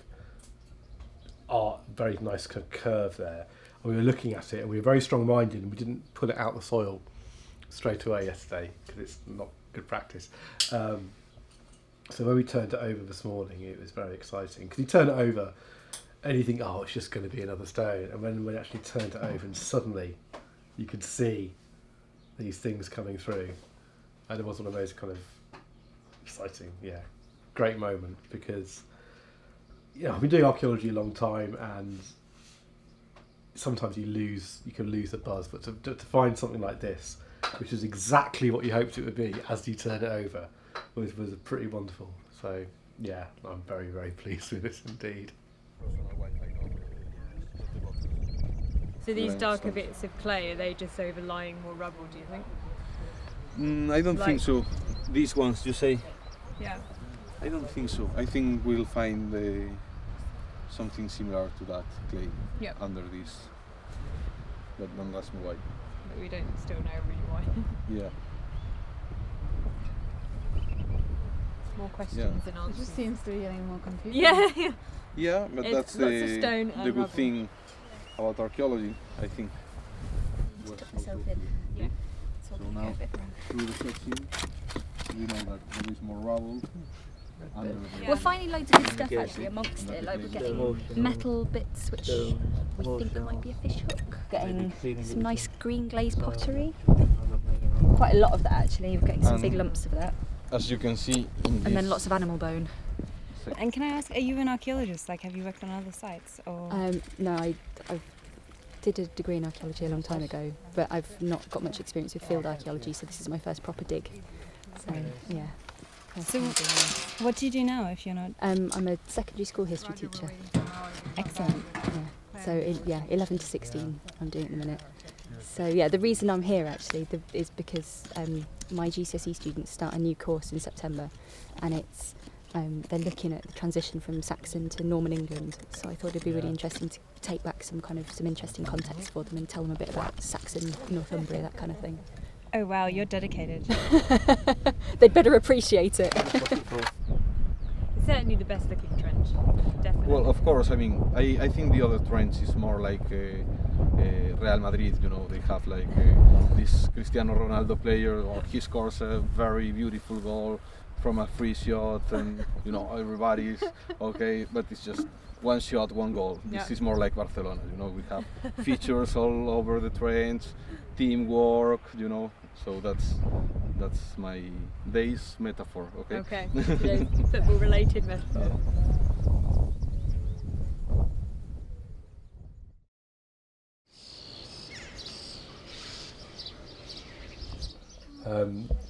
very nice kind of curve there. And we were looking at it, and we were very strong-minded, and we didn't pull it out the soil straight away yesterday because it's not good practice. So when we turned it over this morning, it was very exciting because you turn it over and you think, oh, it's just going to be another stone, and when we actually turned it over and suddenly you could see these things coming through, and it was one of those kind of exciting, great moment, because I've been doing archaeology a long time, and sometimes you can lose the buzz, but to find something like this, which is exactly what you hoped it would be as you turn it over, was pretty wonderful. So I'm very, very pleased with this indeed. So these darker bits of clay, are they just overlying more rubble, do you think? I don't think so. These ones, you say? Yeah. I don't think so. I think we'll find something similar to that clay under this, but don't ask me why. But we don't still know really why. Yeah. More questions than answers. It just seems to be getting more confusing. Yeah. Yeah, but It's that's lots of stone the and good rubble. thing about archaeology, I think. was tuck myself in. Yeah. So now, through the section, we know that there is more rubble. We're finding loads of good stuff actually amongst it. Like we're getting metal bits which we think might be a fish hook. Getting some nice green glazed pottery. Quite a lot of that actually. We're getting some big lumps of that. As you can see, and then lots of animal bone. And can I ask, are you an archaeologist? Like, have you worked on other sites? Or No, I did a degree in archaeology a long time ago, but I've not got much experience with field archaeology, so this is my first proper dig. So yeah. So, what do you do now if you're not? I'm a secondary school history teacher. Excellent. Yeah. So 11 to 16 I'm doing at the minute. So yeah, the reason I'm here actually is because my GCSE students start a new course in September, and it's they're looking at the transition from Saxon to Norman England. So I thought it'd be really interesting to take back some interesting context for them and tell them a bit about Saxon, Northumbria, that kind of thing. Oh wow, you're dedicated. They'd better appreciate it. It's certainly the best looking trench, definitely. Well, of course, I mean, I think the other trench is more like Real Madrid, you know, they have like this Cristiano Ronaldo player, or he scores a very beautiful goal from a free shot, and you know, everybody's okay, but it's just one shot, one goal. This is more like Barcelona, you know, we have features all over the trench, teamwork, you know, so that's my day's metaphor, okay? Okay, football related metaphor.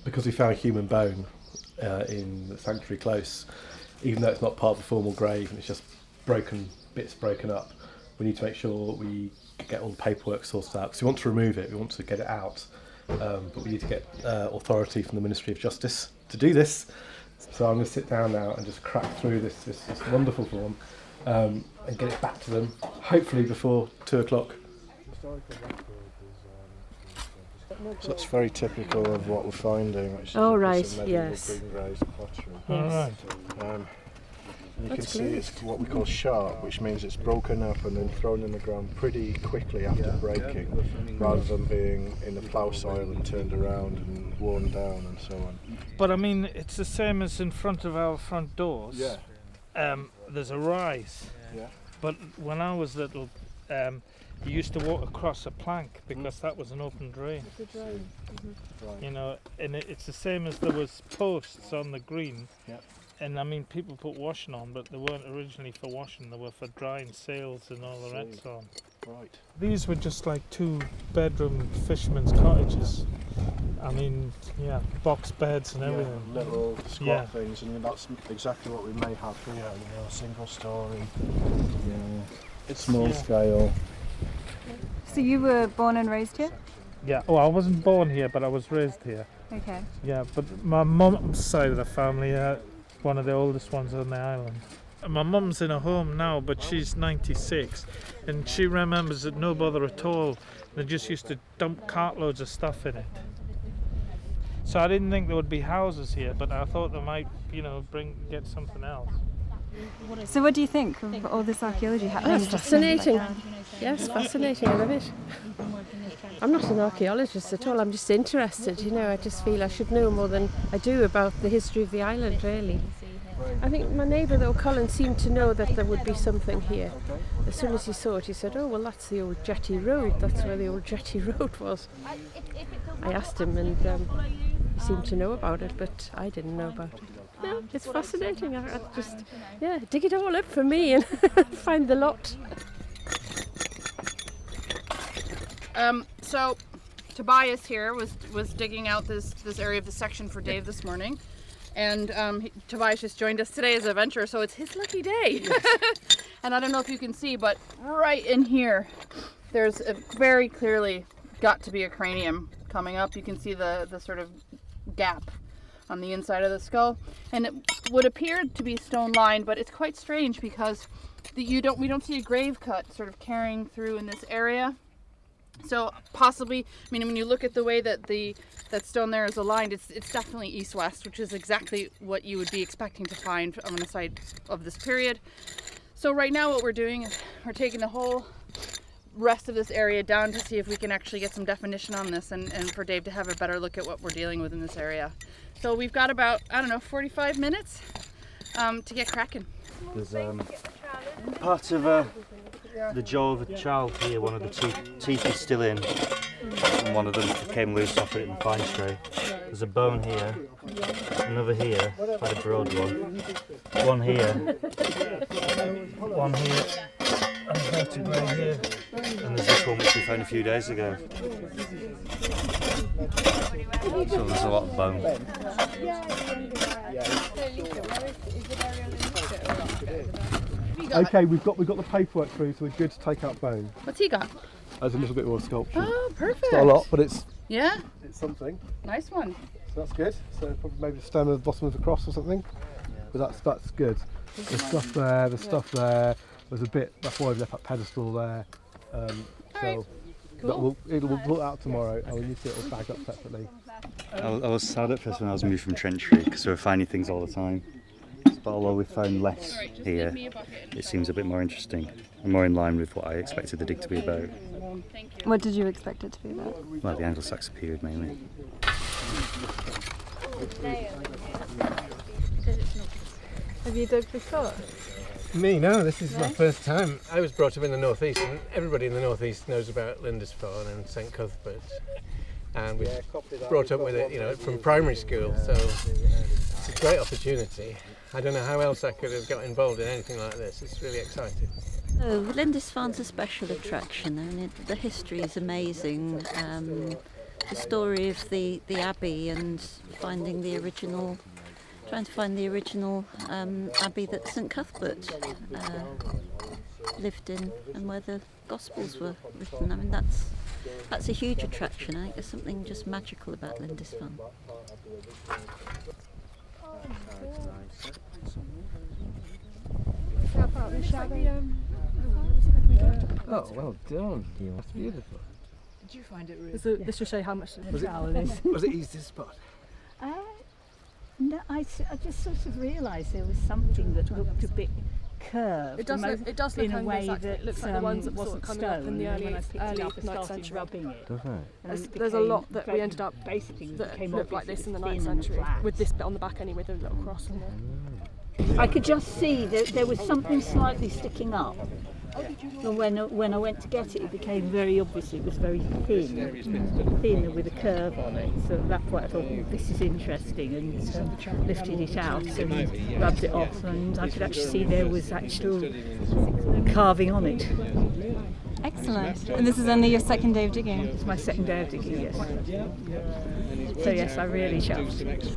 Because we found human bone in the sanctuary close, even though it's not part of the formal grave and it's just bits broken up, we need to make sure we get all the paperwork sorted out, because we want to remove it, we want to get it out, but we need to get authority from the Ministry of Justice to do this. So I'm going to sit down now and just crack through this wonderful form and get it back to them, hopefully before 2 o'clock. So that's very typical of what we're finding. Oh right, yes. Green glazed pottery. Yes. You can see it's what we call sharp, which means it's broken up and then thrown in the ground pretty quickly after breaking, rather than being in the plough soil and turned around and worn down and so on. But I mean, it's the same as in front of our front doors. Yeah. There's a rise. Yeah. But when I was little, you used to walk across a plank because that was an open drain. You know, and it's the same as there was posts on the green. Yeah. And I mean, people put washing on, but they weren't originally for washing, they were for drying sails and all the rest on. Right. These were just like 2-bedroom fishermen's cottages. I mean, yeah, box beds and everything. Little squat things, and that's exactly what we may have here, you know, single story, small scale. So you were born and raised here? Yeah, well, I wasn't born here, but I was raised here. Okay. Yeah, but my mum's side of the family, one of the oldest ones on the island. My mum's in a home now, but she's 96, and she remembers it no bother at all. They just used to dump cartloads of stuff in it. So I didn't think there would be houses here, but I thought they might, you know, get something else. So what do you think of all this archaeology happening? Oh, it's fascinating. Yes, fascinating. I love it. I'm not an archaeologist at all. I'm just interested. You know, I just feel I should know more than I do about the history of the island, really. I think my neighbour, though, Colin, seemed to know that there would be something here. As soon as he saw it, he said, "Oh, well, that's the old jetty road. That's where the old jetty road was." I asked him, and he seemed to know about it, but I didn't know about it. No, it's fascinating. I just, dig it all up for me and find the lot. So Tobias here was digging out this area of the section for Dave this morning, and Tobias just joined us today as a venture, so it's his lucky day. Yes. And I don't know if you can see, but right in here there's a very clearly got to be a cranium coming up. You can see the sort of gap on the inside of the skull, and it would appear to be stone lined, but it's quite strange because we don't see a grave cut sort of carrying through in this area. So possibly, I mean, when you look at the way that that stone there is aligned, it's definitely east-west, which is exactly what you would be expecting to find on the site of this period. So right now what we're doing is we're taking the whole rest of this area down to see if we can actually get some definition on this and for Dave to have a better look at what we're dealing with in this area. So we've got about, I don't know, 45 minutes to get cracking. There's part of the jaw of a child here. One of the teeth is still in, and one of them came loose off it in the fine tray. There's a bone here, another here, quite a broad one here, and a vertebrae here, and there's this one which we found a few days ago. So there's a lot of bone. Okay, we've got the paperwork through, so we're good to take out bone. What's he got? There's a little bit more sculpture. Oh, perfect. It's not a lot, but it's something. Nice one. So that's good. So probably maybe the stem at the bottom of the cross or something. But that's good. There's stuff there. There's stuff there. There's a bit. That's why we've left that pedestal there. So cool. we'll put out tomorrow, and we need to get it all bagged up separately. I was sad at first when I was moved from Trenchery because we were finding things all the time. But although we found less here, it seems a bit more interesting and more in line with what I expected the dig to be about. What did you expect it to be about? Well, the Anglo-Saxon period mainly. Have you dug before? Me, no, this is my first time. I was brought up in the northeast, and everybody in the northeast knows about Lindisfarne and St Cuthbert, and we brought up with it, you know, from primary school. So it's a great opportunity. I don't know how else I could have got involved in anything like this. It's really exciting. Oh, Lindisfarne's a special attraction. I mean, the history is amazing. The story of the abbey and finding the original. Trying to find the original abbey that St Cuthbert lived in, and where the Gospels were written. I mean, that's a huge attraction. I think there's something just magical about Lindisfarne. Oh, well done. That's beautiful. Did you find it really? This will show you how much the trowel is. Was it easy to spot? No, I just sort of realised there was something that looked a bit curved. It does look in a way that it looks like the ones that wasn't coming up in the early 9th century. Rubbing it. Does it? There's a lot that we ended up basically that looked like this in the 9th century, with this bit on the back anyway, with a little cross on there. I could just see that there was something slightly sticking up. And when I went to get it, it became very obvious. It was very thin with a curve on it. So that's why I thought, this is interesting, and lifted it out and rubbed it off, and I could actually see there was actual carving on it. Excellent. And this is only your second day of digging? It's my second day of digging, yes. So yes, I really chuffed.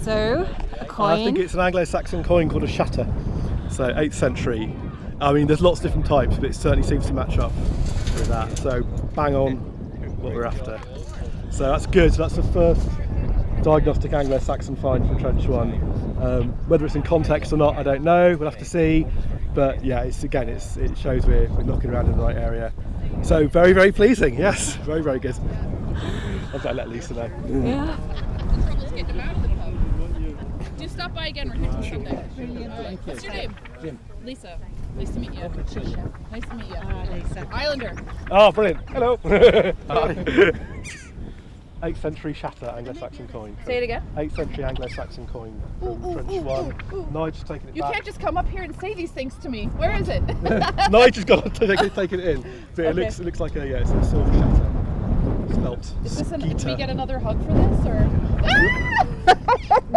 So, a coin? I think it's an Anglo-Saxon coin called a shatter. So 8th century. I mean, there's lots of different types, but it certainly seems to match up with that. So bang on what we're after. So that's good. So that's the first diagnostic Anglo-Saxon find from Trench 1. Whether it's in context or not, I don't know. We'll have to see. But yeah, it shows we're knocking around in the right area. So very, very pleasing. Yes, very, very good. I'll let Lisa know. Yeah. Let's get them out of the pub. Do stop by again. We're here till Sunday. What's your name? Jim. Lisa. Nice to meet you. Nice to meet you. Lisa. Islander. Oh, brilliant. Hello. 8th century shatter Anglo-Saxon coin. Say it again. 8th century Anglo-Saxon coin from Trench 1. Nigel's taking it You back. can't just come up here and say these things to me. Where is it? Nigel's got to take it in. But it looks like it's a silver shatter. Spelt. Do we get another hug for this, or?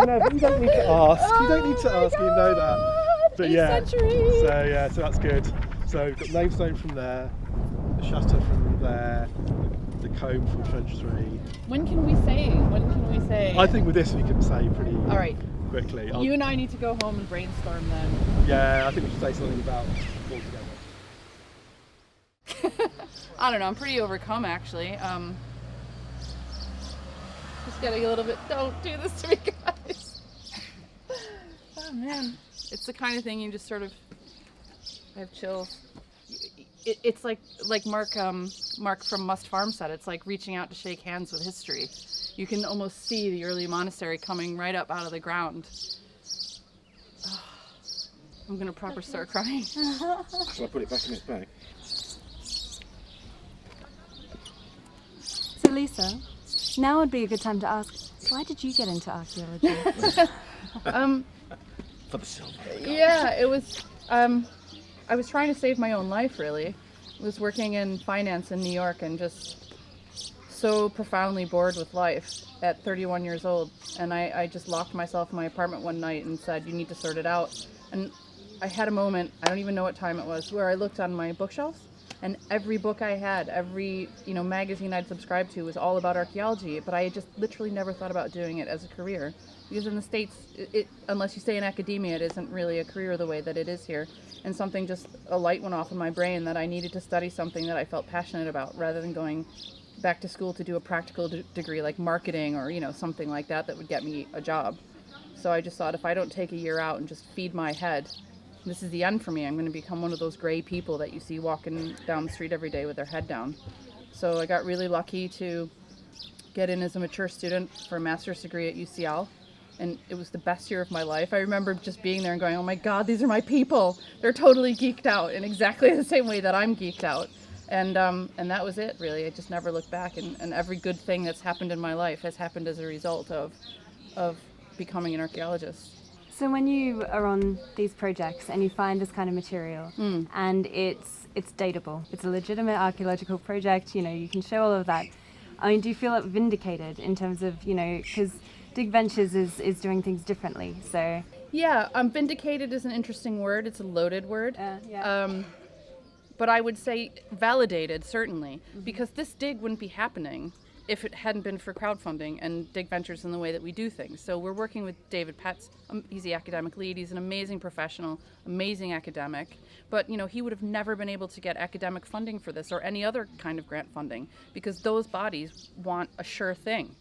No, but you don't need to ask. You don't need to ask. You know that. But so that's good. So we've got namestone from there, the shatter from there, the comb from Trench 3. When can we say? I think with this we can say pretty quickly. quickly. You and I need to go home and brainstorm then. Yeah, I think we should say something about all together. I don't know, I'm pretty overcome actually. Just getting a little bit, don't do this to me, guys. Oh man. It's the kind of thing you just sort of, I have chills. It's like Mark from Must Farm said, it's like reaching out to shake hands with history. You can almost see the early monastery coming right up out of the ground. Oh, I'm gonna proper start crying. Shall I put it back in its bag? Lisa, now would be a good time to ask, why did you get into archaeology? For the silver. Yeah, it was, I was trying to save my own life, really. I was working in finance in New York and just so profoundly bored with life at 31 years old. And I just locked myself in my apartment one night and said, you need to sort it out. And I had a moment, I don't even know what time it was, where I looked on my bookshelves and every book I had, every magazine I'd subscribed to was all about archaeology, but I had just literally never thought about doing it as a career. Because in the States, unless you stay in academia, it isn't really a career the way that it is here. And a light went off in my brain that I needed to study something that I felt passionate about rather than going back to school to do a practical degree like marketing or something like that would get me a job. So I just thought, if I don't take a year out and just feed my head, this is the end for me. I'm going to become one of those gray people that you see walking down the street every day with their head down. So I got really lucky to get in as a mature student for a master's degree at UCL. And it was the best year of my life. I remember just being there and going, oh my God, these are my people. They're totally geeked out in exactly the same way that I'm geeked out. And that was it, really. I just never looked back. And every good thing that's happened in my life has happened as a result of becoming an archaeologist. So when you are on these projects and you find this kind of material and it's datable, it's a legitimate archaeological project, you can show all of that. I mean, do you feel vindicated in terms of, because DigVentures is doing things differently, so... Yeah, vindicated is an interesting word. It's a loaded word. But I would say validated, certainly, because this dig wouldn't be happening if it hadn't been for crowdfunding and DigVentures in the way that we do things. So we're working with David Petz. He's the academic lead. He's an amazing professional, amazing academic. But, he would have never been able to get academic funding for this or any other kind of grant funding because those bodies want a sure thing,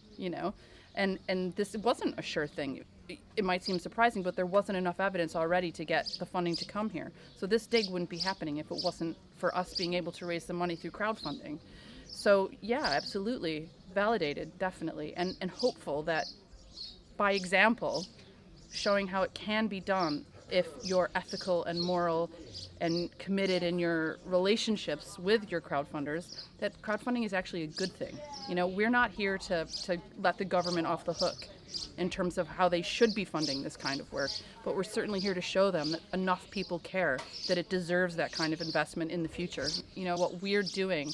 And this wasn't a sure thing. It might seem surprising, but there wasn't enough evidence already to get the funding to come here. So this dig wouldn't be happening if it wasn't for us being able to raise the money through crowdfunding. So yeah, absolutely validated, definitely, and hopeful that by example, showing how it can be done if you're ethical and moral and committed in your relationships with your crowdfunders, that crowdfunding is actually a good thing. We're not here to let the government off the hook in terms of how they should be funding this kind of work, but we're certainly here to show them that enough people care that it deserves that kind of investment in the future. What we're doing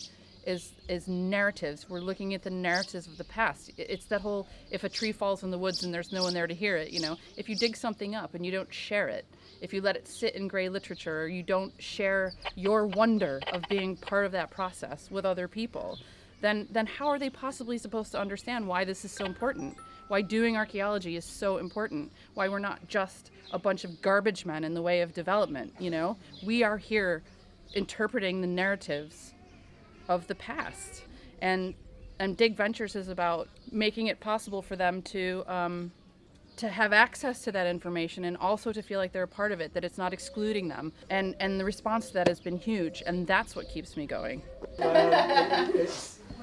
is narratives. We're looking at the narratives of the past. It's that whole, if a tree falls in the woods and there's no one there to hear it, if you dig something up and you don't share it, if you let it sit in gray literature, or you don't share your wonder of being part of that process with other people, then how are they possibly supposed to understand why this is so important? Why doing archaeology is so important? Why we're not just a bunch of garbage men in the way of development, We are here interpreting the narratives of the past. And DigVentures is about making it possible for them to have access to that information and also to feel like they're a part of it, that it's not excluding them. And the response to that has been huge, and that's what keeps me going.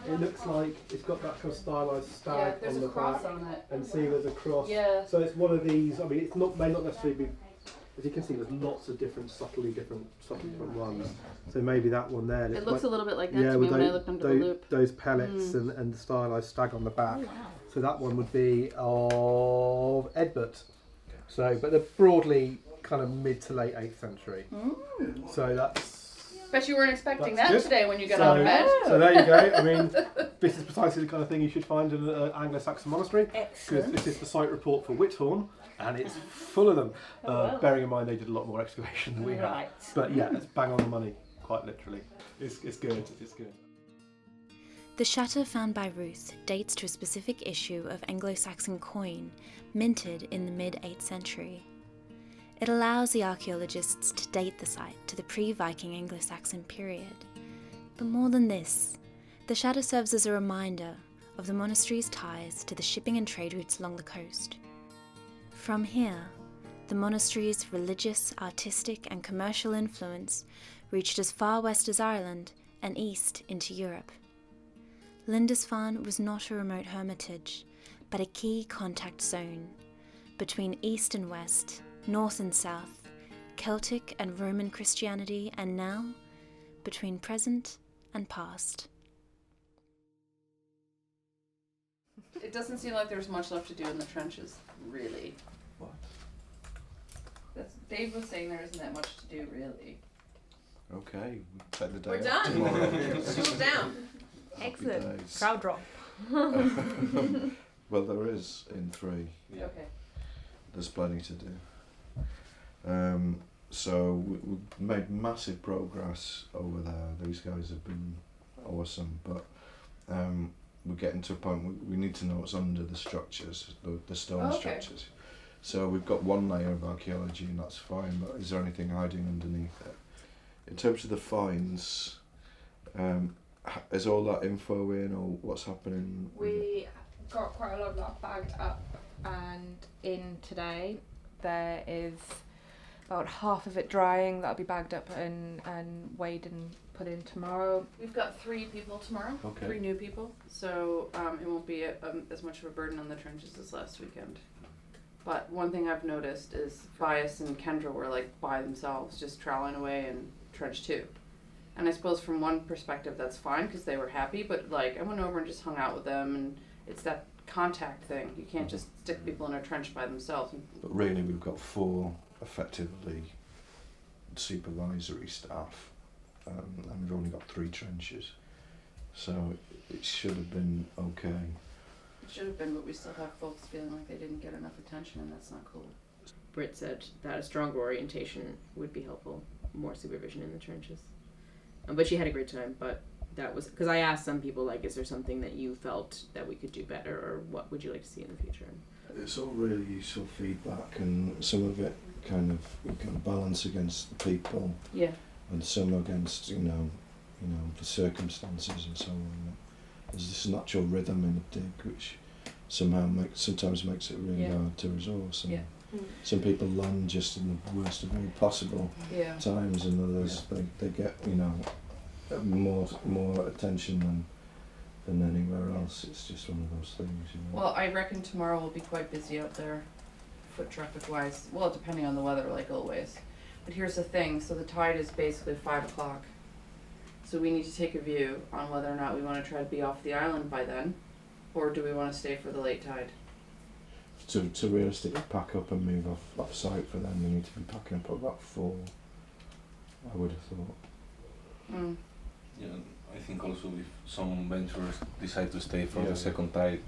It looks like it's got that kind of stylized stag on the back, on it. and see there's a cross. Yeah. So it's one of these. I mean, it's may not necessarily be. As you can see, there's lots of subtly different ones. So maybe that one there. It looks a little bit like that to me when I looked under the loop. Those pellets and the stylized stag on the back. Oh, wow. So that one would be of Edbert. So, but they're broadly kind of mid to late 8th century. So that's. Bet you weren't expecting that good. today when you got out of bed. So there you go. I mean, this is precisely the kind of thing you should find in an Anglo-Saxon monastery. Because this is the site report for Whithorn, and it's full of them. Bearing in mind they did a lot more excavation than we have. But yeah, it's bang on the money, quite literally. It's good. It's good. The shutter found by Ruth dates to a specific issue of Anglo-Saxon coin minted in the mid-8th century. It allows the archaeologists to date the site to the pre-Viking Anglo-Saxon period. But more than this, the shutter serves as a reminder of the monastery's ties to the shipping and trade routes along the coast. From here, the monastery's religious, artistic and commercial influence reached as far west as Ireland and east into Europe. Lindisfarne was not a remote hermitage, but a key contact zone between east and west, north and south, Celtic and Roman Christianity, and now between present and past. It doesn't seem like there's much left to do in the trenches, really. What? Dave was saying there isn't that much to do, really. Okay, we take the day We're off done. tomorrow. School's down. Happy Excellent. days. Crowd drop. Well, there is in 3. Okay. There's plenty to do. So we've made massive progress over there. These guys have been awesome, but we're getting to a point we need to know what's under the structures, the stone structures. So we've got one layer of archaeology and that's fine, but is there anything hiding underneath it? In terms of the finds, is all that info in or what's happening? We got quite a lot of that bagged up and in today. There is about half of it drying that'll be bagged up and weighed and put in tomorrow. We've got 3 people tomorrow, Okay. 3 new people, so it won't be as much of a burden on the trenches as last weekend. But one thing I've noticed is Bias and Kendra were like by themselves, just troweling away in trench 2. And I suppose from one perspective that's fine because they were happy, but like I went over and just hung out with them, and it's that contact thing. You can't just stick people in a trench by themselves. But really we've got 4 effectively supervisory staff, and we've only got 3 trenches. So it should have been okay. It should have been, but we still have folks feeling like they didn't get enough attention, and that's not cool. Britt said that a stronger orientation would be helpful, more supervision in the trenches. But she had a great time, but that was, because I asked some people, like, is there something that you felt that we could do better, or what would you like to see in the future? It's all really useful feedback, and some of it kind of we can balance against the people, and some against you know the circumstances and so on. There's this natural rhythm in the dig which sometimes makes it really hard to resource. And some people land just in the worst of all possible times, and others they get more attention than anywhere else. It's just one of those things. Well, I reckon tomorrow will be quite busy out there, foot traffic wise. Well, depending on the weather, like always. But here's the thing, so the tide is basically 5 o'clock. So we need to take a view on whether or not we want to try to be off the island by then, or do we want to stay for the late tide? To realistically pack up and move off site for them, we need to be packing up at about 4, I would have thought. Yeah, I think also if some venturers decide to stay for the second tide,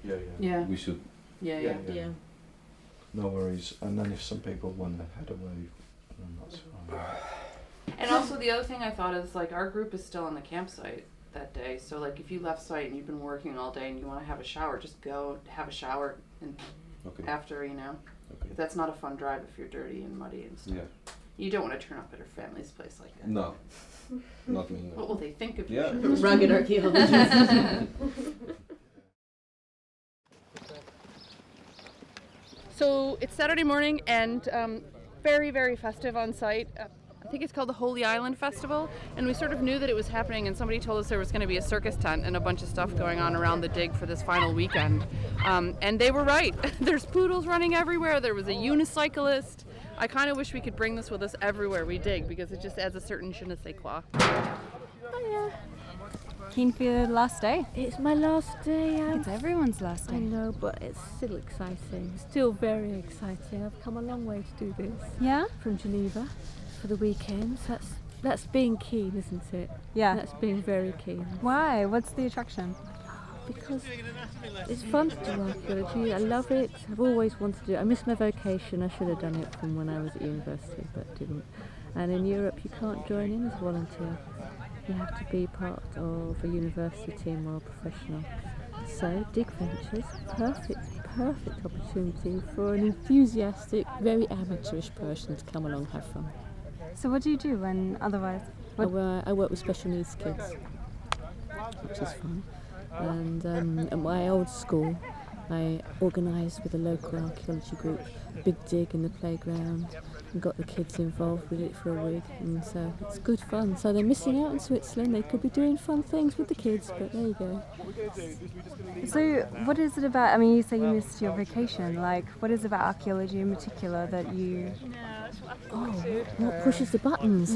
we should. Yeah. No worries. And then if some people want to head away, then that's fine. And also the other thing I thought is like our group is still on the campsite that day, so like if you left site and you've been working all day and you want to have a shower, just go have a shower and after, If that's not a fun drive if you're dirty and muddy and stuff. Yeah. You don't want to turn up at her family's place like that. No, not me. No. What will they think of you? Rugged archaeologist. So it's Saturday morning and very, very festive on site. I think it's called the Holy Island Festival, and we sort of knew that it was happening, and somebody told us there was going to be a circus tent and a bunch of stuff going on around the dig for this final weekend. And they were right. There's poodles running everywhere. There was a unicyclist. I kind of wish we could bring this with us everywhere we dig because it just adds a certain je ne sais quoi. Keen for your last day? It's my last day out. It's everyone's last day. I know, but it's still exciting. Still very exciting. I've come a long way to do this. Yeah? From Geneva for the weekends. That's being keen, isn't it? Yeah. That's being very keen. Why? What's the attraction? Because it's fun to do archaeology. I love it. I've always wanted to do it. I missed my vocation. I should have done it from when I was at university, but didn't. And in Europe, you can't join in as a volunteer. You have to be part of a university team or a professional. So DigVentures, perfect opportunity for an enthusiastic, very amateurish person to come along and have fun. So what do you do when otherwise? I work with special needs kids, which is fun. And at my old school, I organised with a local archaeology group a big dig in the playground and got the kids involved with it for a week, and so it's good fun. So they're missing out in Switzerland. They could be doing fun things with the kids, but there you go. So what is it about, I mean, you say you missed your vacation, like what is it about archaeology in particular that you... Oh, what pushes the buttons?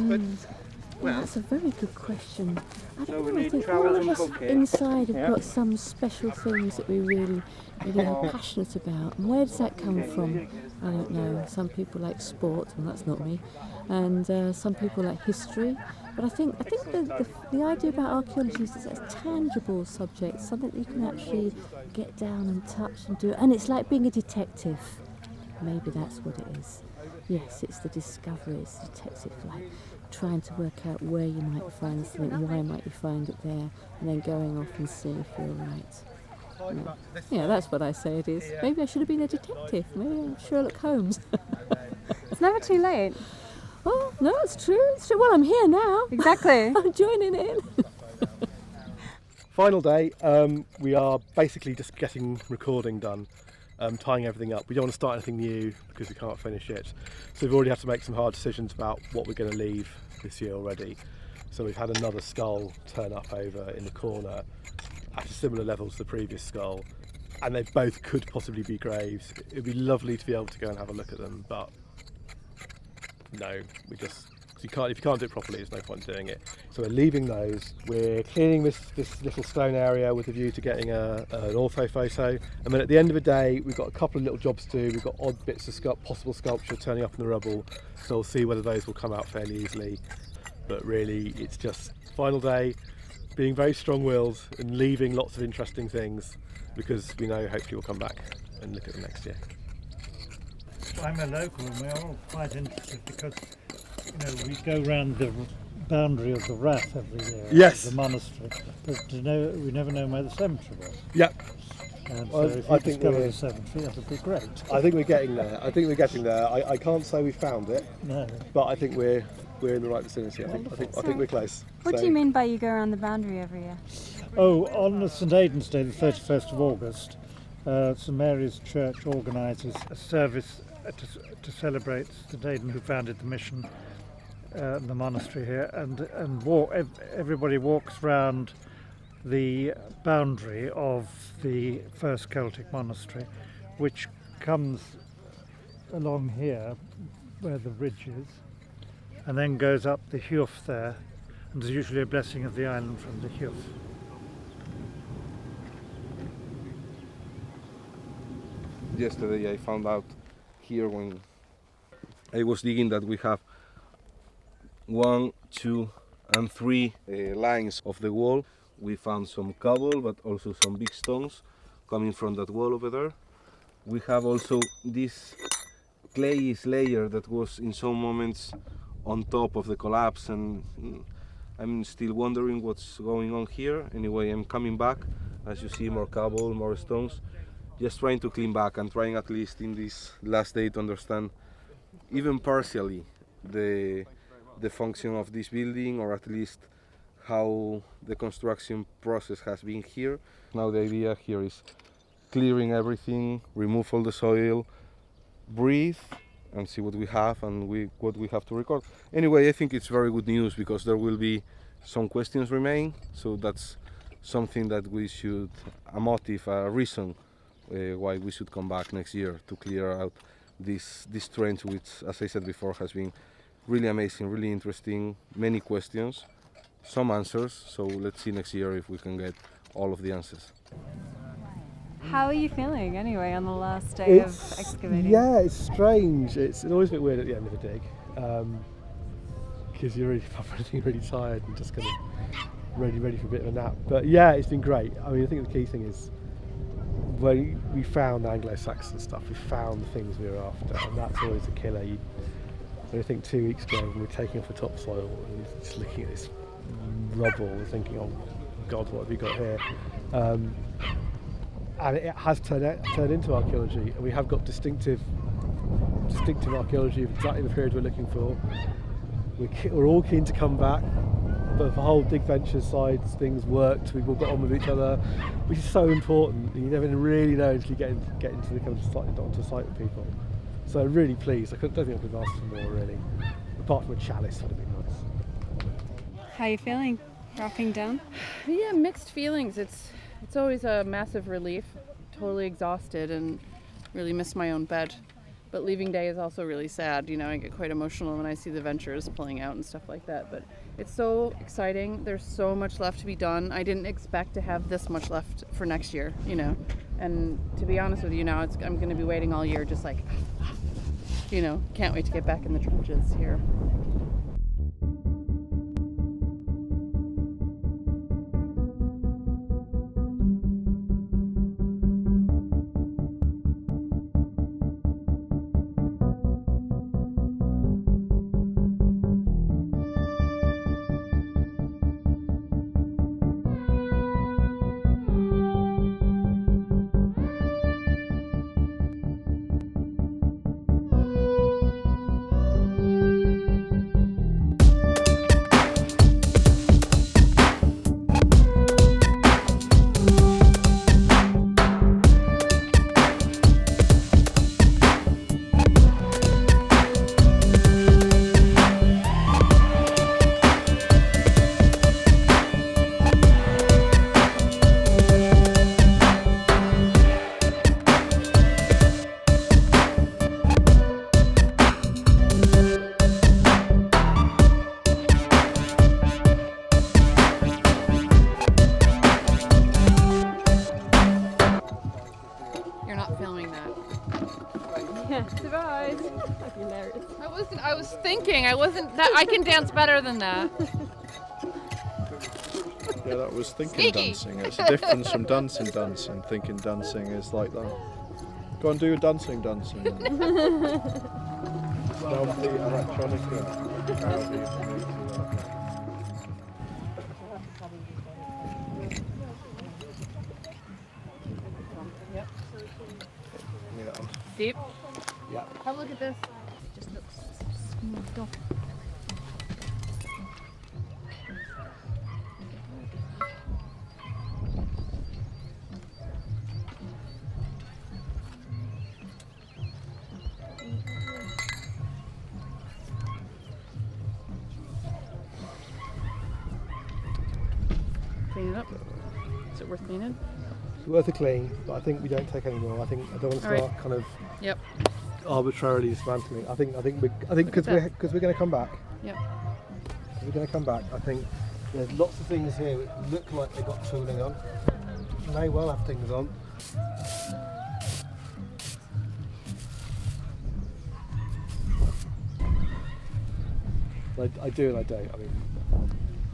Well, that's a very good question. I don't know, I think all of us inside have got some special things that we really are passionate about. And where does that come from? I don't know. Some people like sport, and that's not me. And some people like history. But I think the idea about archaeology is it's a tangible subject, something that you can actually get down and touch and do. And it's like being a detective. Maybe that's what it is. Yes, it's the discovery, it's detective, like trying to work out where you might find something, why might you find it there, and then going off and seeing if you're right. Yeah, that's what I say it is. Maybe I should have been a detective. Maybe I'm Sherlock Holmes. It's never too late. Oh, no, it's true. It's true. Well, I'm here now. Exactly. I'm joining in. Final day. We are basically just getting recording done. Tying everything up. We don't want to start anything new because we can't finish it. So we've already had to make some hard decisions about what we're going to leave this year already. So we've had another skull turn up over in the corner at a similar level to the previous skull, and they both could possibly be graves. It'd be lovely to be able to go and have a look at them, but no, if you can't do it properly, there's no point in doing it. So we're leaving those. We're cleaning this little stone area with a view to getting an ortho photo. And then at the end of the day, we've got a couple of little jobs to do. We've got odd bits of possible sculpture turning up in the rubble. So we'll see whether those will come out fairly easily. But really, it's just final day, being very strong-willed and leaving lots of interesting things because we know hopefully we'll come back and look at them next year. I'm a local and we're all quite interested because we go round the boundary of the Rath every year. Yes. The monastery, but we never know where the cemetery was. Yeah. And so if you discover the cemetery, that would be great. I think we're getting there. I can't say we found it, no, but I think we're in the right vicinity. I think we're close. What do you mean by you go around the boundary every year? Oh, on St Aidan's Day, the 31st of August, St Mary's Church organises a service to celebrate St Aidan, who founded the mission. The monastery here, and everybody walks round the boundary of the first Celtic monastery, which comes along here where the ridge is, and then goes up the Heuch there, and there's usually a blessing of the island from the Heuch. Yesterday I found out here when I was digging that we have 1, 2 and 3 lines of the wall. We found some cobble but also some big stones coming from that wall over there. We have also this clayish layer that was in some moments on top of the collapse, and I'm still wondering what's going on here. Anyway, I'm coming back. As you see, more cobble, more stones, just trying to clean back and trying at least in this last day to understand even partially the function of this building, or at least how the construction process has been here. Now the idea here is clearing everything, remove all the soil, breathe and see what we have and what we have to record. Anyway, I think it's very good news because there will be some questions remain, so that's something that we should, a motive, a reason why we should come back next year to clear out this trench, which, as I said before, has been really amazing, really interesting, many questions, some answers, so let's see next year if we can get all of the answers. How are you feeling anyway on the last day of excavating? Yeah, it's strange. It's always a bit weird at the end of a dig because you're really tired and just kind of ready for a bit of a nap. But yeah, it's been great. I mean, I think the key thing is when we found Anglo-Saxon stuff, we found the things we were after, and that's always a killer. I think 2 weeks ago when we were taking off the topsoil and just looking at this rubble and thinking, oh God, what have we got here? And it has turned into archaeology, and we have got distinctive archaeology of exactly the period we're looking for. We're all keen to come back, but the whole DigVentures side things worked. We've all got on with each other, which is so important. You never really know until you get into the kind of onto site with people. So I'm really pleased. Don't think I could ask for more really, apart from a chalice. That'd be nice. How are you feeling? Dropping down? Yeah, mixed feelings. It's always a massive relief. Totally exhausted and really miss my own bed. But leaving day is also really sad. You know, I get quite emotional when I see the ventures pulling out and stuff like that. But it's so exciting. There's so much left to be done. I didn't expect to have this much left for next year, you know. And to be honest with you now, I'm going to be waiting all year just like, you know, can't wait to get back in the trenches here. Surprise! That's hilarious. I was thinking, I wasn't that, I can dance better than that. Yeah, that was thinking Sneaky. dancing. It's a difference from dancing. Thinking dancing is like that. Go and do a dancing. Down the electronic. Deep? Yeah. Have a look at this. It just looks smoothed off. Clean it up. Is it worth cleaning? It's worth a clean, but I think we don't take any more. I don't want to start Alright. kind of Yep. arbitrarily dismantling. I think because we're going to come back. Yep. We're going to come back. I think there's lots of things here that look like they've got tooling on. May well have things on. I do and I don't. I mean,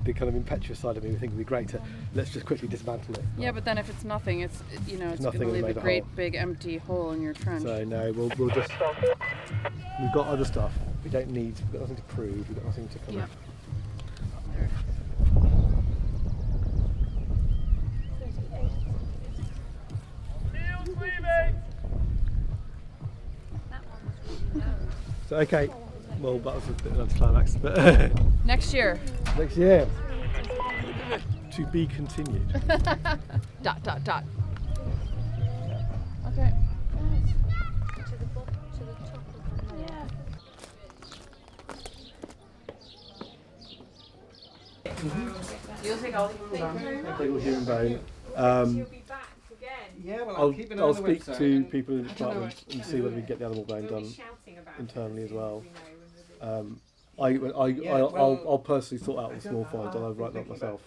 the kind of impetuous side of me, we think it'd be great to let's just quickly dismantle it. Yeah, but then if it's nothing, it's nothing, going to we leave made a a great hole. big empty hole in your trench. So no, we'll just. We've got other stuff. We don't need. We've got nothing to prove. We've got nothing to kind of. So okay, well that was a bit of an anticlimax, but Next year. next year to be continued. Dot, dot, dot. Okay. You'll take all the Human bone. Yeah, well, I'll keep an eye I'll on the speak website. to people in the department and see whether we can get the animal bone done internally as well. I'll personally sort out the small finds. I'll write that myself.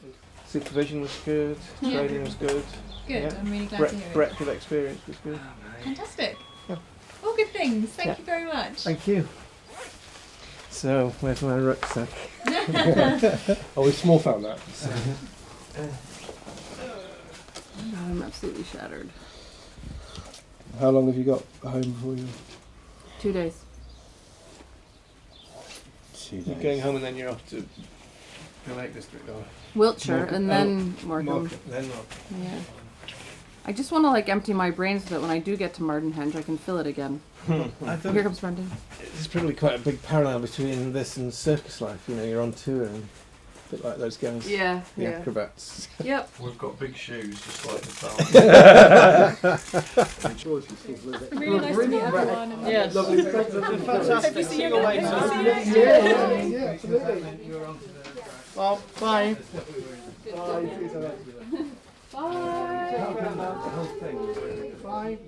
Supervision was good, training was good. Good, Yeah. I'm really glad to hear it. Breadth of experience was good. Fantastic. Yeah. All good things. Thank Yeah. you very much. Thank you. So, where's my rucksack? Oh, we small found that. I'm absolutely shattered. How long have you got home before you? 2 days. You're going home and then you're off to the Lake District or Wiltshire and then Morecambe. Then Morecambe. Yeah. I just want to like empty my brain so that when I do get to Mardenhenge, I can fill it again. I thought Here comes Brendan. There's probably quite a big parallel between this and circus life. You know, you're on tour and a bit like those guys. Yeah, the yeah. acrobats. Yep. We've got big shoes, just like the Really nice to meet everyone. And Yes. Lovely. Fantastic. Hope you see you Later. again. Yeah, absolutely. Well, bye. Bye. Bye.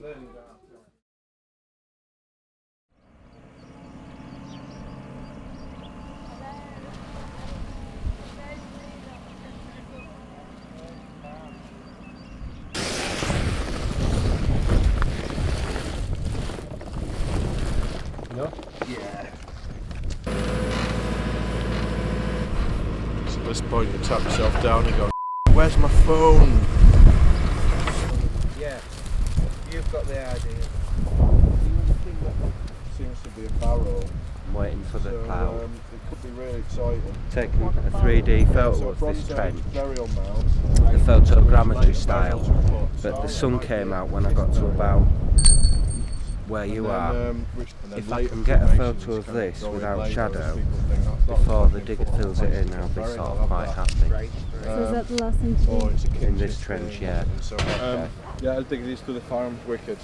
point you tap yourself down and go, where's my phone? Yeah, you've got the idea. Seems to be a barrel. Waiting for the plough. It could be really exciting. Taking a 3D photo So of this trench, burial mound. the photogrammetry style, but the sun came out when I got to about where you are. If I can get a photo of this without shadow before the digger fills it in, I'll be sort of quite happy. So is that the last thing to do? In this trench, yeah. Yeah, I'll take this to the farm. Wicked.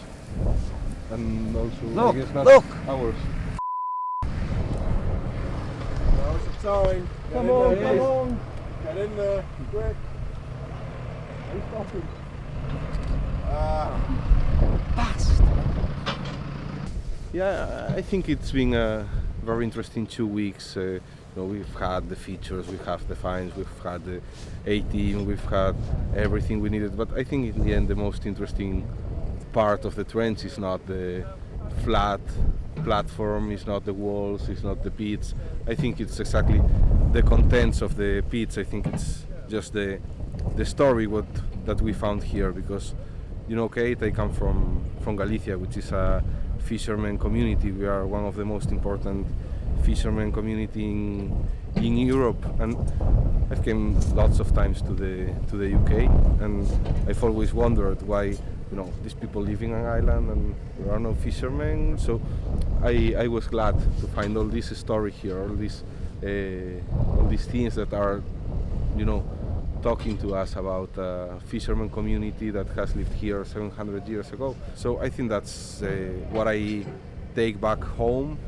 And also, Look, I guess not look! ours. Now's the time. Come on. Get in there, quick. Who's stopping? Bastard! Yeah, I think it's been a very interesting 2 weeks. You know, we've had the features, we have the finds, we've had the A-team, we've had everything we needed. But I think in the end, the most interesting part of the trench is not the flat platform, it's not the walls, it's not the pits. I think it's exactly the contents of the pits. I think it's just the story that we found here, because, you know, Kate, I come from Galicia, which is a fisherman community. We are one of the most important fisherman community in Europe, and I've came lots of times to the UK, and I've always wondered why, you know, these people live in an island and there are no fishermen. So I was glad to find all this story here, all these things that are, you know, talking to us about a fisherman community that has lived here 700 years ago. So I think that's what I take back home,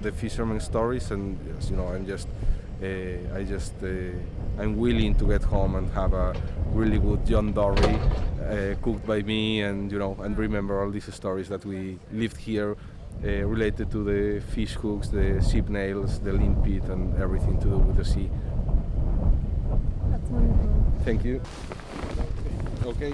the fisherman stories, and yes, you know, I'm willing to get home and have a really good John Dory cooked by me, and, you know, and remember all these stories that we lived here, related to the fish hooks, the sheep nails, the limpet, and everything to do with the sea. That's wonderful. Thank you. Okay.